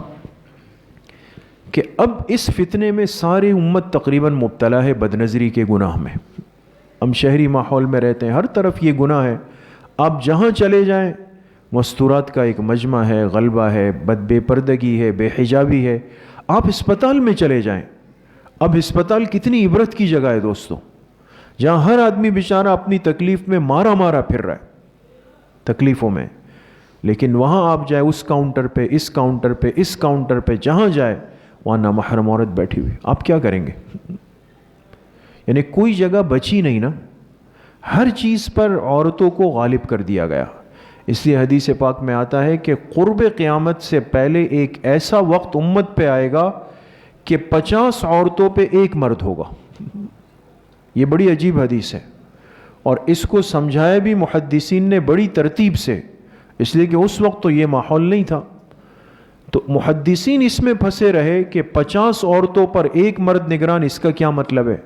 کہ اب اس فتنے میں ساری امت تقریباً مبتلا ہے بد نظری کے گناہ میں. ہم شہری ماحول میں رہتے ہیں، ہر طرف یہ گناہ ہے. آپ جہاں چلے جائیں مستورات کا ایک مجمع ہے، غلبہ ہے، بے پردگی ہے، بے حجابی ہے. آپ ہسپتال میں چلے جائیں، اب ہسپتال کتنی عبرت کی جگہ ہے دوستو، جہاں ہر آدمی بیچارہ اپنی تکلیف میں مارا مارا پھر رہا ہے تکلیفوں میں. لیکن وہاں آپ جائے اس کاؤنٹر پہ، اس کاؤنٹر پہ، اس کاؤنٹر پہ، جہاں جائے وہاں نامحرم عورت بیٹھی ہوئی. آپ کیا کریں گے؟ یعنی کوئی جگہ بچی نہیں نا، ہر چیز پر عورتوں کو غالب کر دیا گیا. اس لیے حدیث پاک میں آتا ہے کہ قرب قیامت سے پہلے ایک ایسا وقت امت پہ آئے گا کہ 50 عورتوں پہ ایک مرد ہوگا. یہ بڑی عجیب حدیث ہے اور اس کو سمجھایا بھی محدثین نے بڑی ترتیب سے، اس لیے کہ اس وقت تو یہ ماحول نہیں تھا. تو محدثین اس میں پھنسے رہے کہ 50 عورتوں پر ایک مرد نگران. اس کا کیا مطلب ہے؟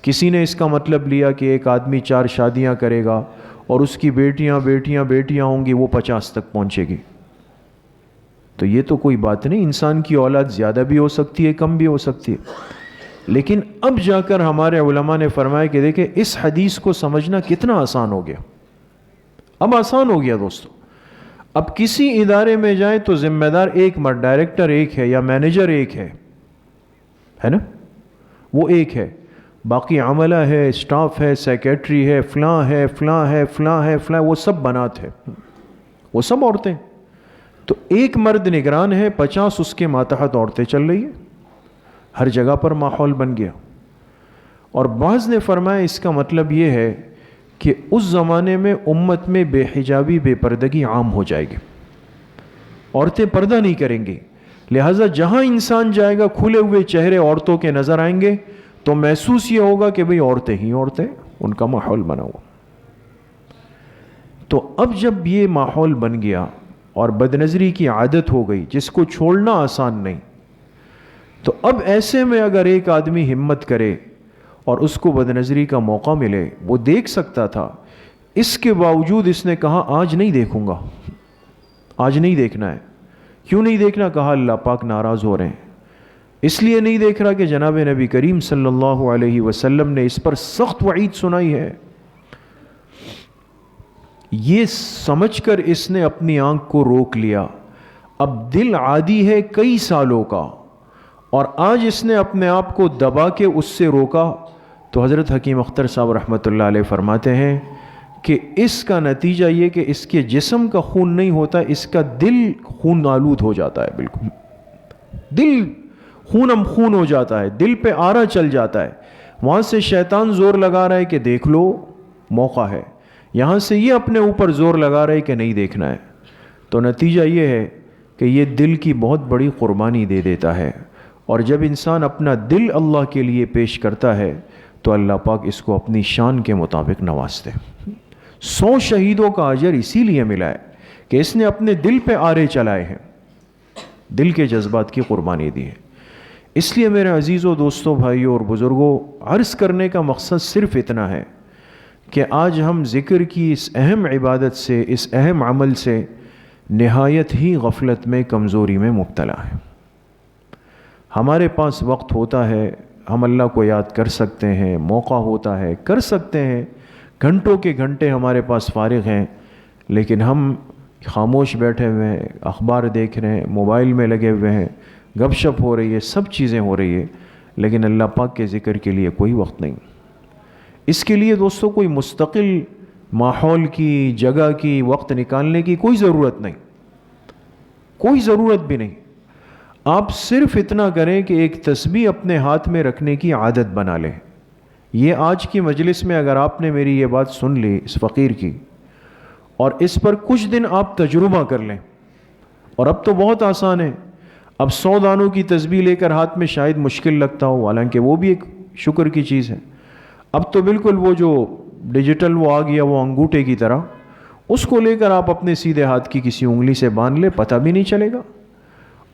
کسی نے اس کا مطلب لیا کہ ایک آدمی 4 شادیاں کرے گا اور اس کی بیٹیاں بیٹیاں بیٹیاں ہوں گی، وہ 50 تک پہنچے گی. تو یہ تو کوئی بات نہیں، انسان کی اولاد زیادہ بھی ہو سکتی ہے، کم بھی ہو سکتی ہے. لیکن اب جا کر ہمارے علماء نے فرمایا کہ دیکھیں اس حدیث کو سمجھنا کتنا آسان ہو گیا. اب آسان ہو گیا دوستو. اب کسی ادارے میں جائیں تو ذمہ دار ایک مرد، ڈائریکٹر ایک ہے یا مینیجر ایک ہے نا، وہ ایک ہے. باقی عملہ ہے، اسٹاف ہے، سیکیٹری ہے، فلاں ہے، فلاں ہے، فلاں ہے، فلاں، وہ سب بنات ہے، وہ سب عورتیں. تو ایک مرد نگران ہے، 50 اس کے ماتحت عورتیں چل رہی ہیں. ہر جگہ پر ماحول بن گیا. اور بعض نے فرمایا اس کا مطلب یہ ہے کہ اس زمانے میں امت میں بے حجابی، بے پردگی عام ہو جائے گی، عورتیں پردہ نہیں کریں گی. لہٰذا جہاں انسان جائے گا کھلے ہوئے چہرے عورتوں کے نظر آئیں گے تو محسوس یہ ہوگا کہ بھئی عورتیں ہی عورتیں، ان کا ماحول بنا ہوا. تو اب جب یہ ماحول بن گیا اور بدنظری کی عادت ہو گئی جس کو چھوڑنا آسان نہیں، تو اب ایسے میں اگر ایک آدمی ہمت کرے اور اس کو بدنظری کا موقع ملے، وہ دیکھ سکتا تھا، اس کے باوجود اس نے کہا آج نہیں دیکھوں گا، آج نہیں دیکھنا ہے. کیوں نہیں دیکھنا؟ کہا اللہ پاک ناراض ہو رہے ہیں. اس لیے نہیں دیکھ رہا کہ جناب نبی کریم صلی اللہ علیہ وسلم نے اس پر سخت وعید سنائی ہے. یہ سمجھ کر اس نے اپنی آنکھ کو روک لیا. اب دل عادی ہے کئی سالوں کا اور آج اس نے اپنے آپ کو دبا کے اس سے روکا. تو حضرت حکیم اختر صاحب رحمۃ اللہ علیہ فرماتے ہیں کہ اس کا نتیجہ یہ کہ اس کے جسم کا خون نہیں ہوتا، اس کا دل خون آلود ہو جاتا ہے. بالکل دل خونم خون ہو جاتا ہے، دل پہ آرا چل جاتا ہے. وہاں سے شیطان زور لگا رہا ہے کہ دیکھ لو موقع ہے، یہاں سے یہ اپنے اوپر زور لگا رہا ہے کہ نہیں دیکھنا ہے. تو نتیجہ یہ ہے کہ یہ دل کی بہت بڑی قربانی دے دیتا ہے. اور جب انسان اپنا دل اللہ کے لیے پیش کرتا ہے تو اللہ پاک اس کو اپنی شان کے مطابق نوازتے. 100 شہیدوں کا اجر اسی لیے ملا ہے کہ اس نے اپنے دل پہ آرے چلائے ہیں، دل کے جذبات کی قربانی دی ہے. اس لیے میرے عزیزوں، دوستوں، بھائیوں اور بزرگوں، عرض کرنے کا مقصد صرف اتنا ہے کہ آج ہم ذکر کی اس اہم عبادت سے، اس اہم عمل سے نہایت ہی غفلت میں، کمزوری میں مبتلا ہیں. ہمارے پاس وقت ہوتا ہے، ہم اللہ کو یاد کر سکتے ہیں، موقع ہوتا ہے کر سکتے ہیں، گھنٹوں کے گھنٹے ہمارے پاس فارغ ہیں، لیکن ہم خاموش بیٹھے ہوئے ہیں، اخبار دیکھ رہے ہیں، موبائل میں لگے ہوئے ہیں، گپ شپ ہو رہی ہے، سب چیزیں ہو رہی ہے، لیکن اللہ پاک کے ذکر کے لیے کوئی وقت نہیں. اس کے لیے دوستو کوئی مستقل ماحول کی، جگہ کی، وقت نکالنے کی کوئی ضرورت نہیں، کوئی ضرورت بھی نہیں. آپ صرف اتنا کریں کہ ایک تسبیح اپنے ہاتھ میں رکھنے کی عادت بنا لیں. یہ آج کی مجلس میں اگر آپ نے میری یہ بات سن لی اس فقیر کی اور اس پر کچھ دن آپ تجربہ کر لیں, اور اب تو بہت آسان ہے, اب 100 دانوں کی تسبیح لے کر ہاتھ میں شاید مشکل لگتا ہو, حالانکہ وہ بھی ایک شکر کی چیز ہے. اب تو بالکل وہ جو ڈیجیٹل وہ آ گیا, وہ انگوٹھے کی طرح, اس کو لے کر آپ اپنے سیدھے ہاتھ کی کسی انگلی سے باندھ لیں, پتہ بھی نہیں چلے گا,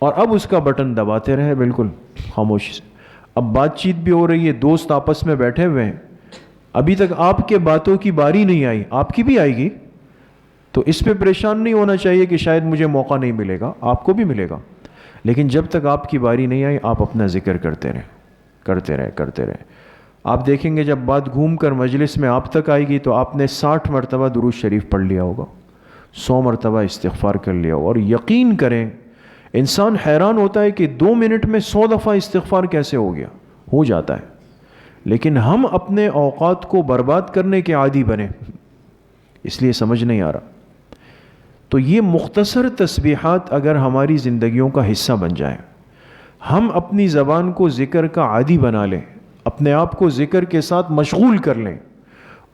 اور اب اس کا بٹن دباتے رہے بالکل خاموشی سے. اب بات چیت بھی ہو رہی ہے, دوست آپس میں بیٹھے ہوئے ہیں, ابھی تک آپ کے باتوں کی باری نہیں آئی, آپ کی بھی آئے گی, تو اس پہ پریشان نہیں ہونا چاہیے کہ شاید مجھے موقع نہیں ملے گا, آپ کو بھی ملے گا. لیکن جب تک آپ کی باری نہیں آئی, آپ اپنا ذکر کرتے رہیں. آپ دیکھیں گے جب بات گھوم کر مجلس میں آپ تک آئے گی تو آپ نے 60 مرتبہ درود شریف پڑھ لیا ہوگا, 100 مرتبہ استغفار کر لیا ہوگا. اور یقین کریں, انسان حیران ہوتا ہے کہ 2 منٹ میں 100 دفعہ استغفار کیسے ہو گیا, ہو جاتا ہے. لیکن ہم اپنے اوقات کو برباد کرنے کے عادی بنے, اس لیے سمجھ نہیں آ رہا. تو یہ مختصر تسبیحات اگر ہماری زندگیوں کا حصہ بن جائیں, ہم اپنی زبان کو ذکر کا عادی بنا لیں, اپنے آپ کو ذکر کے ساتھ مشغول کر لیں,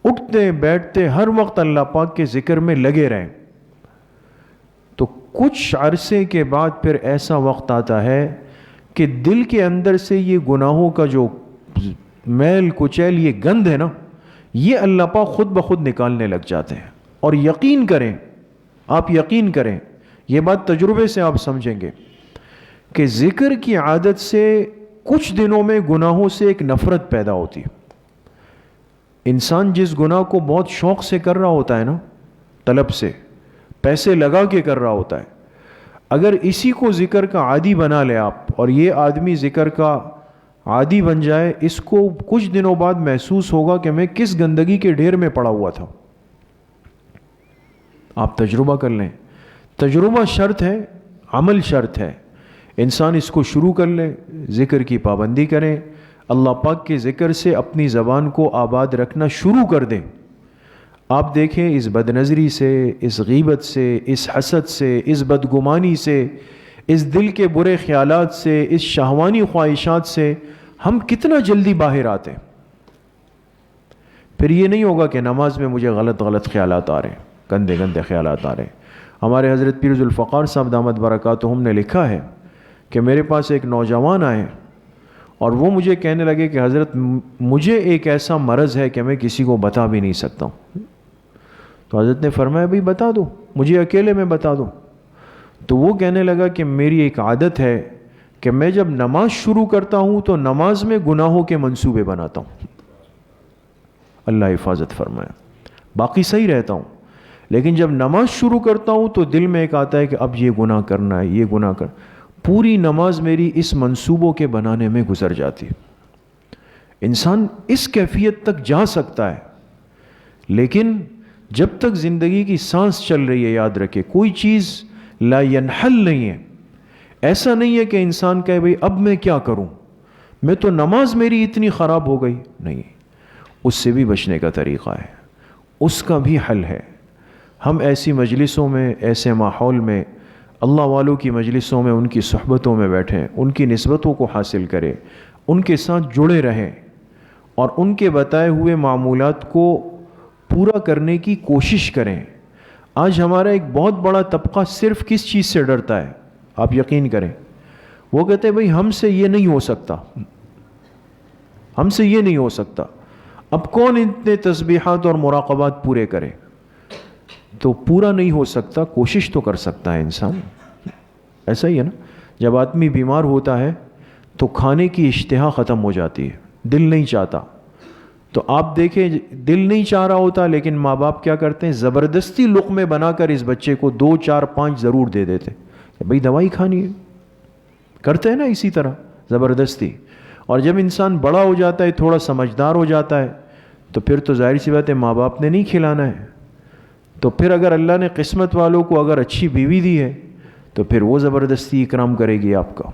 اٹھتے بیٹھتے ہر وقت اللہ پاک کے ذکر میں لگے رہیں, تو کچھ عرصے کے بعد پھر ایسا وقت آتا ہے کہ دل کے اندر سے یہ گناہوں کا جو میل کچیل, یہ گند ہے نا, یہ اللہ پاک خود بخود نکالنے لگ جاتے ہیں. اور یقین کریں, آپ یقین کریں, یہ بات تجربے سے آپ سمجھیں گے کہ ذکر کی عادت سے کچھ دنوں میں گناہوں سے ایک نفرت پیدا ہوتی ہے. انسان جس گناہ کو بہت شوق سے کر رہا ہوتا ہے نا, طلب سے, پیسے لگا کے کر رہا ہوتا ہے, اگر اسی کو ذکر کا عادی بنا لے آپ, اور یہ آدمی ذکر کا عادی بن جائے, اس کو کچھ دنوں بعد محسوس ہوگا کہ میں کس گندگی کے ڈھیر میں پڑا ہوا تھا. آپ تجربہ کر لیں, تجربہ شرط ہے, عمل شرط ہے. انسان اس کو شروع کر لے, ذکر کی پابندی کریں, اللہ پاک کے ذکر سے اپنی زبان کو آباد رکھنا شروع کر دیں. آپ دیکھیں, اس بدنظری سے, اس غیبت سے, اس حسد سے, اس بدگمانی سے, اس دل کے برے خیالات سے, اس شہوانی خواہشات سے ہم کتنا جلدی باہر آتے ہیں. پھر یہ نہیں ہوگا کہ نماز میں مجھے غلط خیالات آ رہے ہیں, گندے خیالات آ رہے ہیں. ہمارے حضرت پیر ذوالفقار صاحب دامت برکاتہم نے لکھا ہے کہ میرے پاس ایک نوجوان آئے اور وہ مجھے کہنے لگے کہ حضرت مجھے ایک ایسا مرض ہے کہ میں کسی کو بتا بھی نہیں سکتا ہوں. تو حضرت نے فرمایا بھئی بتا دو, مجھے اکیلے میں بتا دو. تو وہ کہنے لگا کہ میری ایک عادت ہے کہ میں جب نماز شروع کرتا ہوں تو نماز میں گناہوں کے منصوبے بناتا ہوں. اللہ حفاظت فرمایا. باقی صحیح رہتا ہوں, لیکن جب نماز شروع کرتا ہوں تو دل میں ایک آتا ہے کہ اب یہ گناہ کرنا ہے, یہ گناہ کر. پوری نماز میری اس منصوبوں کے بنانے میں گزر جاتی. انسان اس کیفیت تک جا سکتا ہے, لیکن جب تک زندگی کی سانس چل رہی ہے, یاد رکھے کوئی چیز لا ینحل نہیں ہے. ایسا نہیں ہے کہ انسان کہے بھئی اب میں کیا کروں, میں تو نماز میری اتنی خراب ہو گئی. نہیں, اس سے بھی بچنے کا طریقہ ہے, اس کا بھی حل ہے. ہم ایسی مجلسوں میں, ایسے ماحول میں, اللہ والوں کی مجلسوں میں, ان کی صحبتوں میں بیٹھیں, ان کی نسبتوں کو حاصل کریں, ان کے ساتھ جڑے رہیں اور ان کے بتائے ہوئے معمولات کو پورا کرنے کی کوشش کریں. آج ہمارا ایک بہت بڑا طبقہ صرف کس چیز سے ڈرتا ہے, آپ یقین کریں, وہ کہتے ہیں بھئی ہم سے یہ نہیں ہو سکتا, ہم سے یہ نہیں ہو سکتا. اب کون اتنے تسبیحات اور مراقبات پورے کرے؟ تو پورا نہیں ہو سکتا, کوشش تو کر سکتا ہے انسان. ایسا ہی ہے نا, جب آدمی بیمار ہوتا ہے تو کھانے کی اشتہا ختم ہو جاتی ہے, دل نہیں چاہتا. تو آپ دیکھیں, دل نہیں چاہ رہا ہوتا لیکن ماں باپ کیا کرتے ہیں, زبردستی لقمے بنا کر اس بچے کو 2 4 5 ضرور دے دیتے کہ بھئی دوائی کھانی ہے. کرتے ہیں نا اسی طرح زبردستی. اور جب انسان بڑا ہو جاتا ہے, تھوڑا سمجھدار ہو جاتا ہے, تو پھر تو ظاہر سی بات ہے ماں باپ نے نہیں کھلانا ہے. تو پھر اگر اللہ نے قسمت والوں کو اگر اچھی بیوی دی ہے تو پھر وہ زبردستی اکرام کرے گی آپ کا.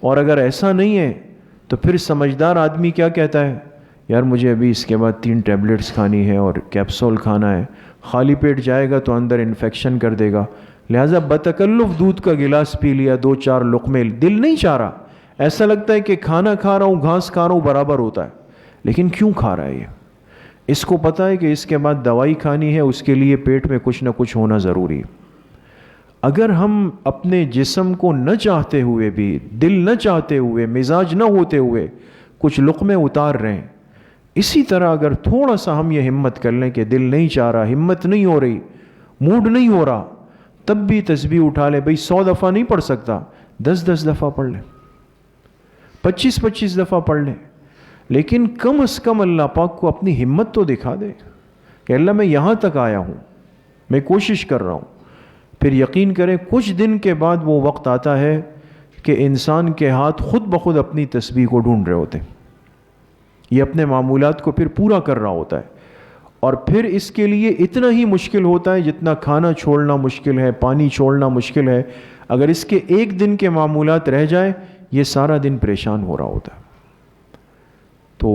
اور اگر ایسا نہیں ہے تو پھر سمجھدار آدمی کیا کہتا ہے, یار مجھے ابھی اس کے بعد 3 ٹیبلٹس کھانی ہے اور کیپسول کھانا ہے. خالی پیٹ جائے گا تو اندر انفیکشن کر دے گا, لہٰذا بتکلف دودھ کا گلاس پی لیا، 2-4 لقمے، دل نہیں چاہ رہا، ایسا لگتا ہے کہ کھانا کھا رہا ہوں گھاس کھا رہا ہوں برابر ہوتا ہے، لیکن کیوں کھا رہا ہے یہ؟ اس کو پتہ ہے کہ اس کے بعد دوائی کھانی ہے، اس کے لیے پیٹ میں کچھ نہ کچھ ہونا ضروری ہے۔ اگر ہم اپنے جسم کو نہ چاہتے ہوئے بھی، دل نہ چاہتے ہوئے، مزاج نہ ہوتے ہوئے کچھ لقمے اتار رہے ہیں، اسی طرح اگر تھوڑا سا ہم یہ ہمت کر لیں کہ دل نہیں چاہ رہا، ہمت نہیں ہو رہی، موڈ نہیں ہو رہا، تب بھی تسبیح اٹھا لیں۔ بھئی 100 دفعہ نہیں پڑھ سکتا، 10 دفعہ پڑھ لیں، 25 دفعہ پڑھ لیں، لیکن کم از کم اللہ پاک کو اپنی ہمت تو دکھا دے کہ اللہ میں یہاں تک آیا ہوں، میں کوشش کر رہا ہوں۔ پھر یقین کریں کچھ دن کے بعد وہ وقت آتا ہے کہ انسان کے ہاتھ خود بخود اپنی تسبیح کو ڈھونڈ رہے ہوتے ہیں، یہ اپنے معمولات کو پھر پورا کر رہا ہوتا ہے، اور پھر اس کے لیے اتنا ہی مشکل ہوتا ہے جتنا کھانا چھوڑنا مشکل ہے، پانی چھوڑنا مشکل ہے۔ اگر اس کے ایک دن کے معمولات رہ جائے، یہ سارا دن پریشان ہو رہا ہوتا ہے۔ تو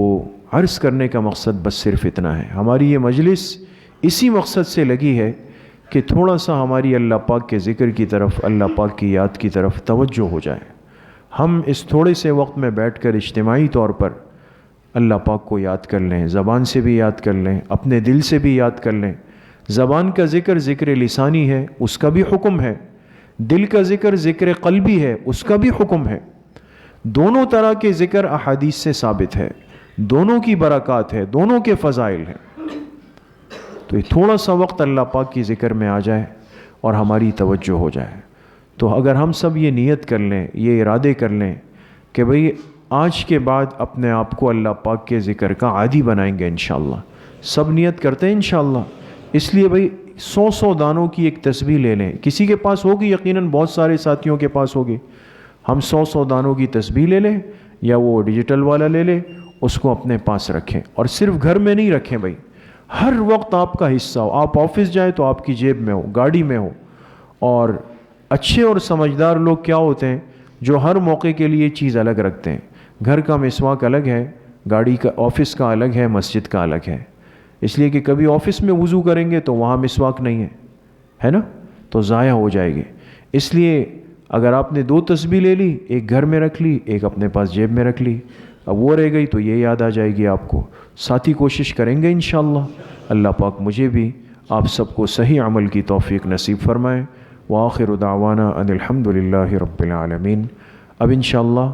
عرض کرنے کا مقصد بس صرف اتنا ہے، ہماری یہ مجلس اسی مقصد سے لگی ہے کہ تھوڑا سا ہماری اللہ پاک کے ذکر کی طرف، اللہ پاک کی یاد کی طرف توجہ ہو جائے، ہم اس تھوڑے سے وقت میں بیٹھ کر اجتماعی طور پر اللہ پاک کو یاد کر لیں، زبان سے بھی یاد کر لیں، اپنے دل سے بھی یاد کر لیں۔ زبان کا ذکر ذکر لسانی ہے، اس کا بھی حکم ہے، دل کا ذکر ذکر قلبی ہے، اس کا بھی حکم ہے۔ دونوں طرح کے ذکر احادیث سے ثابت ہے، دونوں کی برکات ہے، دونوں کے فضائل ہیں۔ تو یہ تھوڑا سا وقت اللہ پاک کی ذکر میں آ جائے اور ہماری توجہ ہو جائے، تو اگر ہم سب یہ نیت کر لیں، یہ ارادے کر لیں کہ بھئی آج کے بعد اپنے آپ کو اللہ پاک کے ذکر کا عادی بنائیں گے انشاءاللہ، سب نیت کرتے ہیں انشاءاللہ۔ اس لیے بھئی 100 دانوں کی ایک تسبیح لے لیں، کسی کے پاس ہوگی، یقیناً بہت سارے ساتھیوں کے پاس ہوگی، ہم 100 دانوں کی تسبیح لے لیں، یا وہ ڈیجیٹل والا لے لیں، اس کو اپنے پاس رکھیں، اور صرف گھر میں نہیں رکھیں بھئی، ہر وقت آپ کا حصہ ہو، آپ آفس جائیں تو آپ کی جیب میں ہو، گاڑی میں ہو۔ اور اچھے اور سمجھدار لوگ کیا ہوتے ہیں، جو ہر موقع کے لیے چیز الگ رکھتے ہیں، گھر کا مسواک الگ ہے، گاڑی کا، آفس کا الگ ہے، مسجد کا الگ ہے، اس لیے کہ کبھی آفس میں وضو کریں گے تو وہاں مسواک نہیں ہے نا، تو ضائع ہو جائے گی۔ اس لیے اگر آپ نے 2 تسبیح لے لی، ایک گھر میں رکھ لی، ایک اپنے پاس جیب میں رکھ لی، اب وہ رہ گئی تو یہ یاد آ جائے گی آپ کو۔ ساتھی کوشش کریں گے انشاءاللہ، اللہ پاک مجھے بھی آپ سب کو صحیح عمل کی توفیق نصیب فرمائے۔ وآخر دعوانا ان الحمدللہ رب العالمین۔ اب انشاءاللہ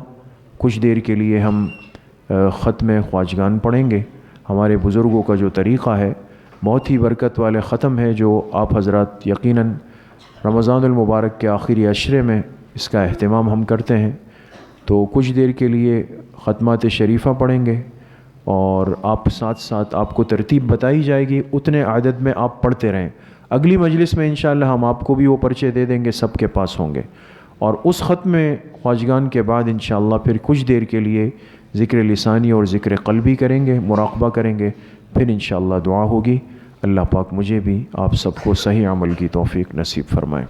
کچھ دیر کے لیے ہم ختم خواجگان پڑھیں گے۔ ہمارے بزرگوں کا جو طریقہ ہے بہت ہی برکت والے ختم ہے، جو آپ حضرات یقیناً رمضان المبارک کے آخری عشرے میں اس کا اہتمام ہم کرتے ہیں۔ تو کچھ دیر کے لیے ختمات شریفہ پڑھیں گے، اور آپ ساتھ ساتھ آپ کو ترتیب بتائی جائے گی، اتنے عدد میں آپ پڑھتے رہیں۔ اگلی مجلس میں انشاءاللہ ہم آپ کو بھی وہ پرچے دے دیں گے، سب کے پاس ہوں گے۔ اور اس ختم خواجگان کے بعد انشاءاللہ پھر کچھ دیر کے لیے ذکر لسانی اور ذکر قلبی کریں گے، مراقبہ کریں گے، پھر انشاءاللہ دعا ہوگی۔ اللہ پاک مجھے بھی آپ سب کو صحیح عمل کی توفیق نصیب فرمائے۔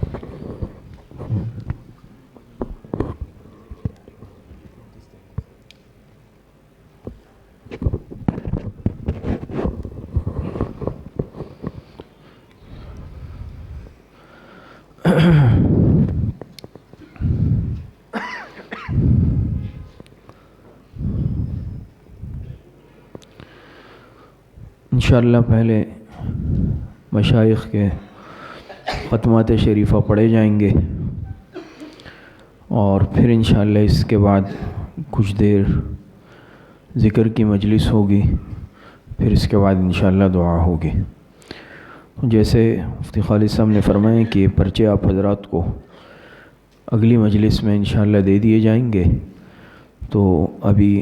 انشاءاللہ پہلے مشائخ کے ختمات شریفہ پڑھے جائیں گے، اور پھر انشاءاللہ اس کے بعد کچھ دیر ذکر کی مجلس ہوگی، پھر اس کے بعد انشاءاللہ دعا ہوگی۔ جیسے مفتی خالد صاحب نے فرمایا کہ یہ پرچے آپ حضرات کو اگلی مجلس میں انشاءاللہ دے دیے جائیں گے، تو ابھی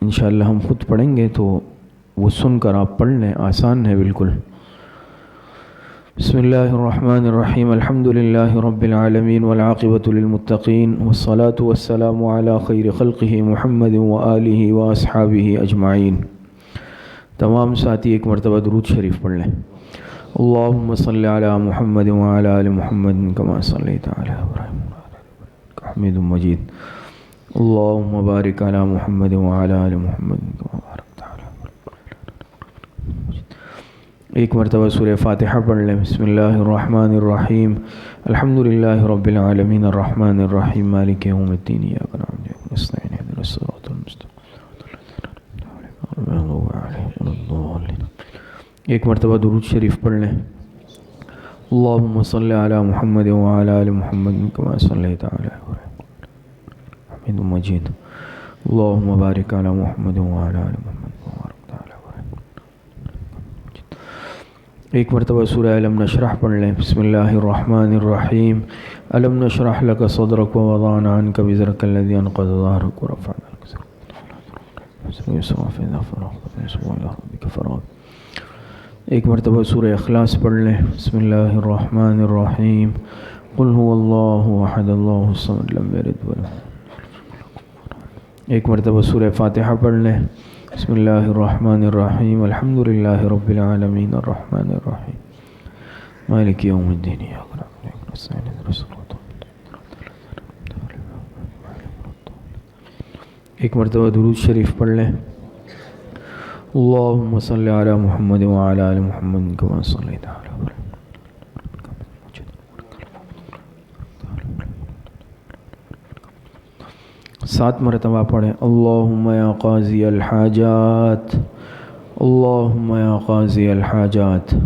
انشاءاللہ ہم خود پڑھیں گے، تو وہ سن کر آپ پڑھ لیں، آسان ہے بالکل۔ بسم اللہ الرحمن الرحیم، الحمد للہ رب العالمین والعاقبۃ للمتقین، والصلاة والسلام علی خیر خلقہ محمد وآلہ واصحابہ اجمعین۔ تمام ساتھی ایک مرتبہ درود شریف پڑھ لیں۔ اللہم صل علی محمد وعلی آل محمد کما صلیت علی ابراہیم حمید مجید۔ اللہم بارک علی محمد وعلی آل محمد کما بارکت علی ابراہیم۔ ایک مرتبہ سورہ فاتحہ پڑھ لیں۔ بسم اللہ الرحمن الرحیم الحمد للہ رب العالمین الرحمن الرحیم مالک یوم الدین ایاک نعبد و ایاک نستعین اہدنا الصراط المستقیم۔ ایک مرتبہ درود شریف پڑھ لیں۔ اللہم صلی علی محمد وعلی آل محمد کما صلیت علی ابراہیم حمید مجید۔ اللہم بارک علی محمد وعلی آل محمد وبارک علی ابراہیم۔ ایک مرتبہ سورہ الم نشرح پڑھ لیں۔ بسم اللہ الرحمن الرحیم الم نشرح لک صدرک ووضعنا عنک وزرک الذی انقض ظہرک ورفعنا لک ذکرک۔ ایک مرتبہ سورہ اخلاص پڑھ لیں۔ بسم اللہ الرحمن الرحیم قل هو اللہ احد اللہ الصمد لم یلد ولم یولد۔ ایک مرتبہ سورہ فاتحہ پڑھ لیں۔ بسم اللہ الرحمن الرحیم الحمد للہ رب العالمین الرحمن الرحیم مالک یوم الدین ایاک نعبد و ایاک نستعین اہدنا الصراط المستقیم۔ ایک مرتبہ درود شریف پڑھ لیں۔ اللہم صلی علی محمد وعلی آل محمد کما صلیت علی ابراہیم۔ 7 مرتبہ پڑھیں۔ اللہم یا قاضی الحاجات اللہم یا قاضی الحاجات اللہم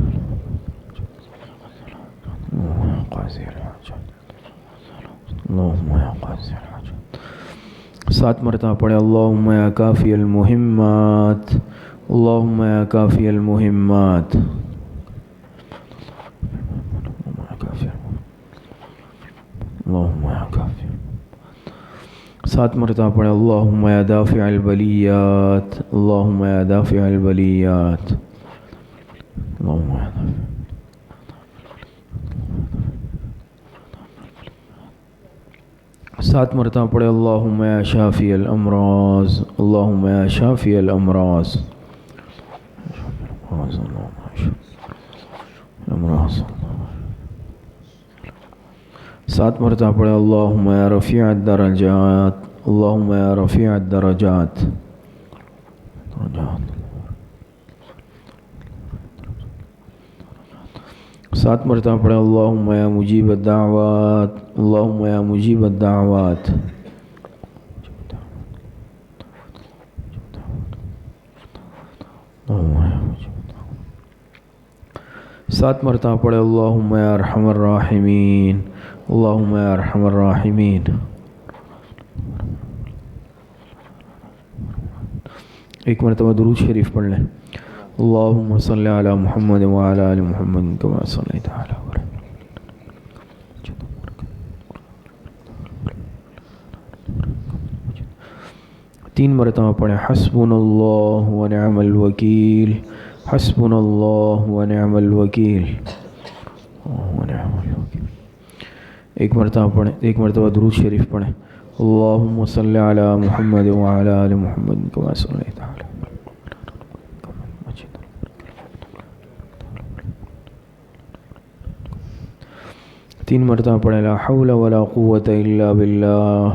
یا قاضی الحاجات۔ 7 مرتبہ پڑھیں۔ اللہم یا کافی المہمات اللہم یا کافی المہمات اللہم یا کافی۔ 7 مرتبہ پڑھیں۔ اللہم یا دافع البلیات اللہم یا دافع البلیات اللہم یا دافع۔ 7 مرتبہ پڑھیں۔ اللہم یا شافی الامراض اللہم یا شافی الامراض 7 مرتبہ پڑھیں۔ اللہم یا رفیع الدرجات اللہم یا رفیع الدرجات 7 مرتبہ پڑھیں۔ اللہم یا مجیب الدعوات اللہم یا مجیب الدعوات 7 مرتبہ پڑھیں۔ اللہم یا ارحم الراحمین اللہم یا ارحم الراحمین۔ ایک مرتبہ درود شریف پڑھ لیں۔ اللہم صلی علی محمد وعلی آل محمد کما صلیت علی ابراہیم۔ 3 مرتبہ پڑھیں۔ حسبنا اللہ ونعم الوکیل حسبنا اللہ ونعم الوکیل ونعم الوکیل۔ ایک مرتبہ پڑھیں۔ ایک مرتبہ درود شریف پڑھیں۔ اللہم صلی علی محمد وعلی آل محمد کما صلیت علی ابراہیم۔ 3 مرتبہ پڑھیں۔ لا حول ولا قوة الا باللہ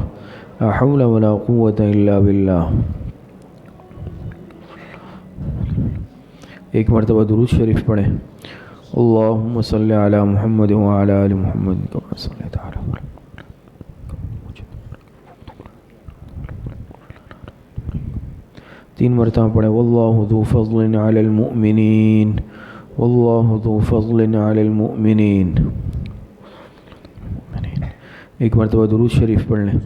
لا حول ولا قوة الا باللہ۔ ایک مرتبہ درود شریف پڑھیں۔ اللہم صلی علی محمد وعلی آل محمد کما صلیت علی ابراہیم۔ 3 مرتبہ پڑھیں۔ واللہ ذو فضل علی المؤمنین واللہ ذو فضل علی المؤمنین۔ ایک مرتبہ درود شریف پڑھ لیں۔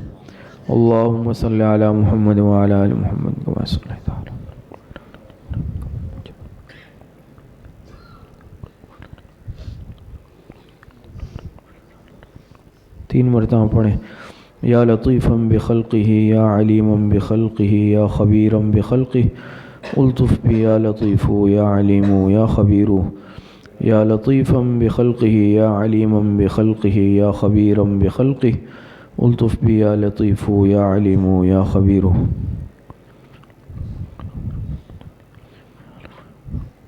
اللہم صلی علی محمد وعلی آل محمد کما صلیت علی ابراہیم۔ 3 مرتبہ پڑھیں۔ یا لطیفا بخلقہ یا علیما بخلقہ یا خبیرا بخلقہ الطف بی یا لطیف یا علیم یا خبیر یا لطیفا بخلقہ یا علیما بخلقہ یا خبیرا بخلقہ الطف بی یا لطیف یا علیم یا خبیر۔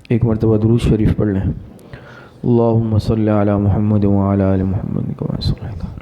ایک مرتبہ درود شریف پڑھ لیں۔ اللہم صلی علی محمد وعلی آل محمد کما صلیت علی۔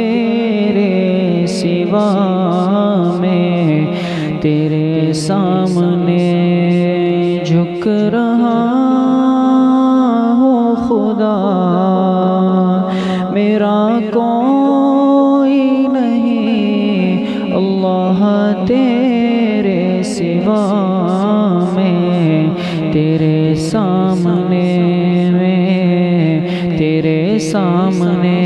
سامنے جھک رہا ہوں خدا، میرا کوئی نہیں اللہ تیرے سوا میں، تیرے سامنے میں، تیرے سامنے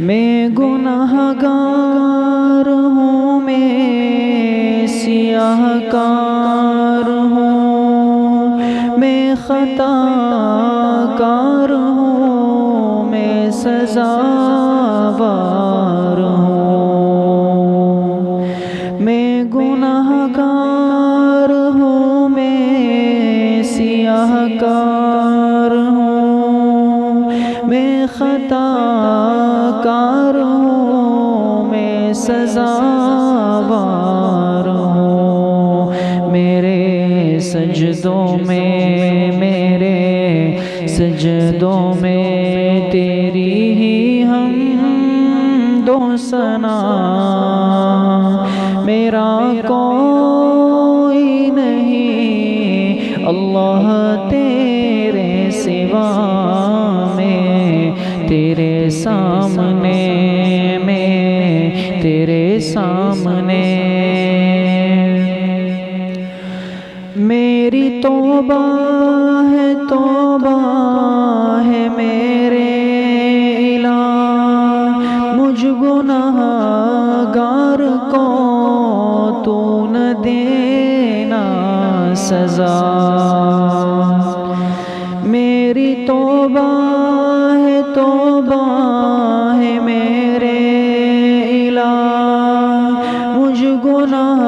میں گناہ گار ہوں، میں سیاہ کار ہوں، میں خطا کار ہوں، میں سزاوار ہوں، میں گناہ گار ہوں، میں سیاہ کار ہوں، میں خطا کار ہوں، میں سزاوار ہوں، میرے سجدوں میں، میرے سجدوں میں تیری ہی حمد و ثنا، میرا کوئی نہیں اللہ تیرے سوا میں، تیرے سامنے میں، تیرے سامنے میری توبہ ہے، توبہ ہے میرے الہ، مجھ گناہ گار کو تو نہ دینا سزا، میری توبہ ہے، توبہ ہے میرے الہ، مجھ گناہ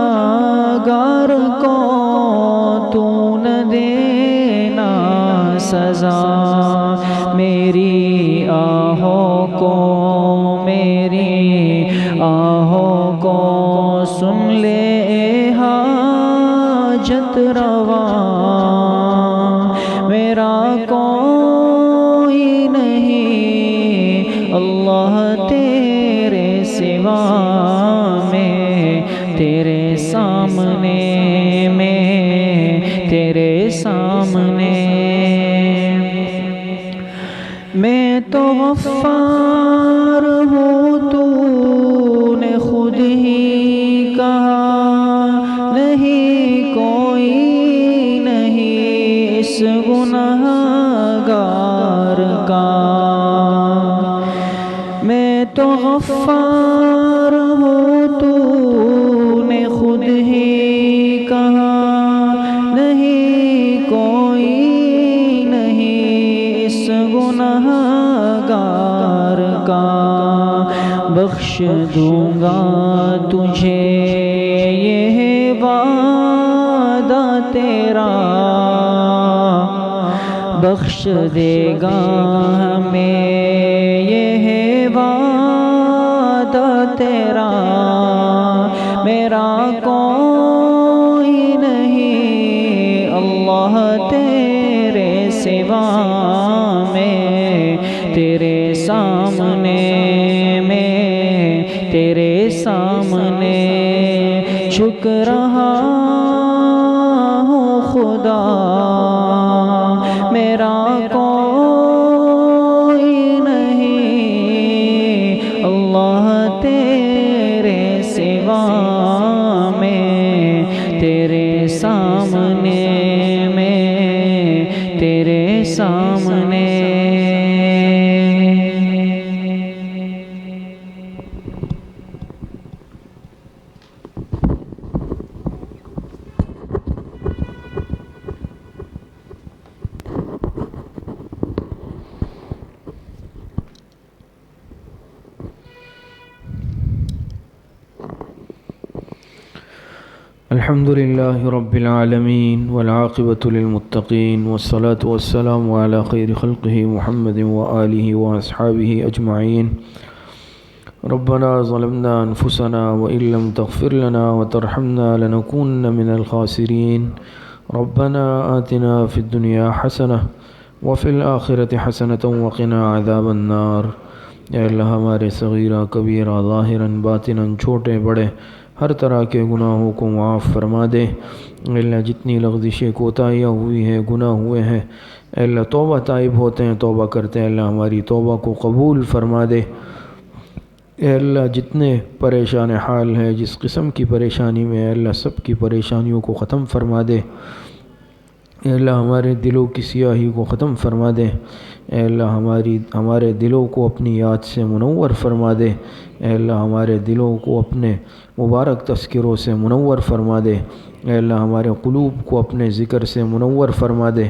گار کو تو نہ دینا سزا، میری آہوں کو، میری آہوں کو سن لے حاجت روا، میرا کوئی نہیں اللہ تیرے سوا میں، تیرے سامنے میں، تیرے سامنے میں تو غفار ہوں، تو نے خود ہی کہا نہیں کوئی نہیں اس گناہ گار کا، میں تو غفار ہوں، تو نے خود ہی کہا نہیں کوئی نہیں اس گناہ گار کا، بخش دوں گا تجھے یہ وعدہ تیرا، بخش دے گا ہمیں یہ وعدہ تیرا، میرا کوئی نہیں اللہ تیرے سوا میں، تیرے سامنے میں، تیرے سامنے جھک رہا ہوں خدا، میرا کوئی نہیں اللہ تیرے سوا میں، تیرے سامنے میں، تیرے سامنے الحمد لله رب العالمين والعاقبة للمتقين والصلاة والسلام على خير خلقه محمد وآله وأصحابه أجمعين. ربنا ظلمنا أنفسنا وإن لم تغفر لنا وترحمنا لنكونن من الخاسرين. ربنا آتنا في الدنيا حسنة وفي الآخرة حسنة وقنا عذاب النار. اے اللہ ہمارے صغیرہ کبیرہ ظاہراً باطناً چھوٹے بڑے ہر طرح کے گناہوں کو معاف فرما دے۔ اے اللہ جتنی لغزشیں کوتاہیاں ہوئی ہیں، گناہ ہوئے ہیں، اے اللہ توبہ تائب ہوتے ہیں، توبہ کرتے ہیں، اللہ ہماری توبہ کو قبول فرما دے۔ اے اللہ جتنے پریشان حال ہیں، جس قسم کی پریشانی میں، اے اللہ سب کی پریشانیوں کو ختم فرما دے۔ اے اللہ ہمارے دلوں کی سیاہی کو ختم فرما دے۔ اے اللہ ہمارے دلوں کو اپنی یاد سے منور فرما دے۔ اے اللہ ہمارے دلوں کو اپنے مبارک تذکروں سے منور فرما دے۔ اے اللہ ہمارے قلوب کو اپنے ذکر سے منور فرما دے۔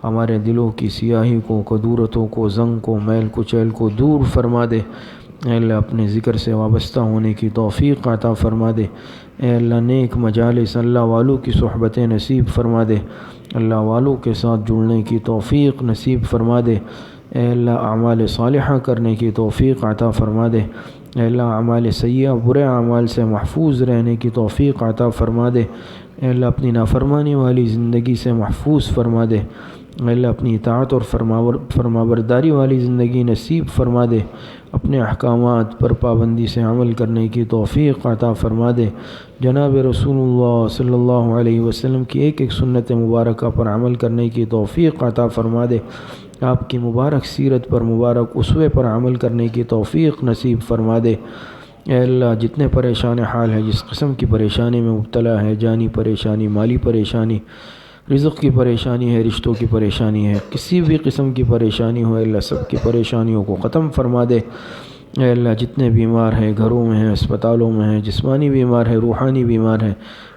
ہمارے دلوں کی سیاہی کو، کدورتوں کو، زنگ کو، میل کچیل کو دور فرما دے۔ اے اللہ اپنے ذکر سے وابستہ ہونے کی توفیق عطا فرما دے۔ اے اللہ نیک مجالس، اللہ والوں کی صحبتیں نصیب فرما دے۔ اللہ والوں کے ساتھ جڑنے کی توفیق نصیب فرما دے۔ اے اللہ اعمال صالحہ کرنے کی توفیق عطا فرما دے۔ اے اللہ اعمال سیئہ، برے اعمال سے محفوظ رہنے کی توفیق عطا فرما دے۔ اے اللہ اپنی نافرمانی والی زندگی سے محفوظ فرما دے۔ اے اللہ اپنی اطاعت اور فرمانبرداری والی زندگی نصیب فرما دے۔ اپنے احکامات پر پابندی سے عمل کرنے کی توفیق عطا فرما دے۔ جناب رسول اللہ صلی اللہ علیہ وسلم کی ایک ایک سنت مبارکہ پر عمل کرنے کی توفیق عطا فرما دے۔ آپ کی مبارک سیرت پر، مبارک اسوے پر عمل کرنے کی توفیق نصیب فرما دے۔ اے اللہ جتنے پریشان حال ہیں، جس قسم کی پریشانی میں مبتلا ہے، جانی پریشانی، مالی پریشانی، رزق کی پریشانی ہے، رشتوں کی پریشانی ہے، کسی بھی قسم کی پریشانی ہو، اللہ سب کی پریشانیوں کو ختم فرما دے۔ اے اللہ جتنے بیمار ہیں، گھروں میں ہیں، اسپتالوں میں ہیں، جسمانی بیمار ہیں، روحانی بیمار ہیں،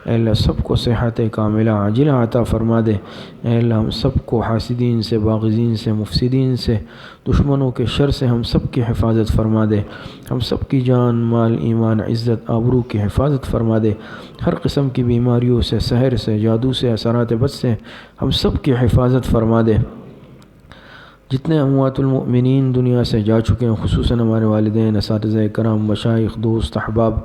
اے اللہ سب کو صحت کاملہ عاجلہ عطا فرما دے۔ اے اللہ ہم سب کو حاسدین سے، باغزین سے، مفسدین سے، دشمنوں کے شر سے ہم سب کی حفاظت فرما دے۔ ہم سب کی جان، مال، ایمان، عزت، آبرو کی حفاظت فرما دے۔ ہر قسم کی بیماریوں سے، سحر سے، جادو سے، اثرات بد سے ہم سب کی حفاظت فرما دے۔ جتنے اموات المؤمنین دنیا سے جا چکے ہیں، خصوصاً ہمارے والدین، اساتذہ کرام، مشائخ، دوست، احباب،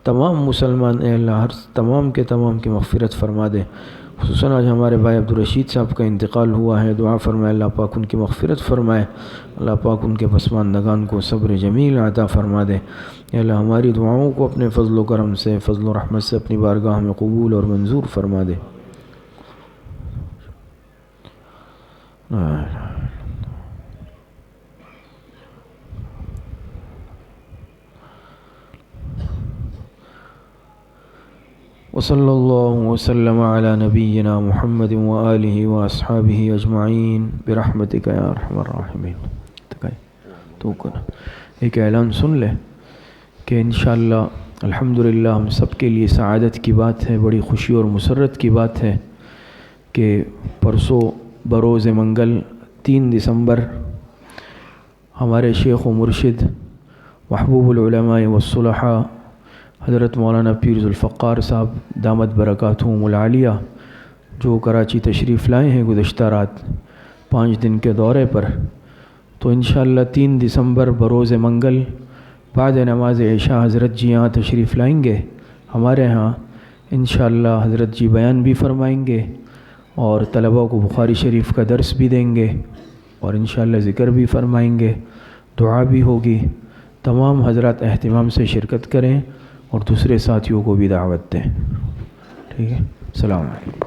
تمام مسلمان، اے اللہ ہر تمام کے تمام کی مغفرت فرما دے۔ خصوصاً آج ہمارے بھائی عبدالرشید صاحب کا انتقال ہوا ہے، دعا فرمائے اللہ پاک ان کی مغفرت فرمائے، اللہ پاک ان کے پسماندگان کو صبر جمیل عطا فرما دے۔ اے اللہ ہماری دعاؤں کو اپنے فضل و کرم سے، فضل و رحمت سے اپنی بارگاہ میں قبول اور منظور فرما دے۔ وصلی اللہ وسلم علی نبینا محمد وآلہ واصحابہ اجمعین برحمتک یا ارحم الراحمین۔ تو ایک اعلان سن لے کہ انشاءاللہ الحمدللہ ہم سب کے لیے سعادت کی بات ہے، بڑی خوشی اور مسرت کی بات ہے کہ پرسوں بروز منگل 3 دسمبر ہمارے شیخ و مرشد محبوب العلماء والصلحاء حضرت مولانا پیر ذوالفقار صاحب دامت برکاتہم العالیہ جو کراچی تشریف لائے ہیں گزشتہ رات 5 دن کے دورے پر، تو انشاءاللہ 3 دسمبر بروز منگل بعد نماز عشاء حضرت جی یہاں تشریف لائیں گے ہمارے ہاں۔ انشاءاللہ حضرت جی بیان بھی فرمائیں گے اور طلباء کو بخاری شریف کا درس بھی دیں گے اور انشاءاللہ ذکر بھی فرمائیں گے، دعا بھی ہوگی۔ تمام حضرات اہتمام سے شرکت کریں اور دوسرے ساتھیوں کو بھی دعوت دیں۔ ٹھیک ہے، السلام علیکم۔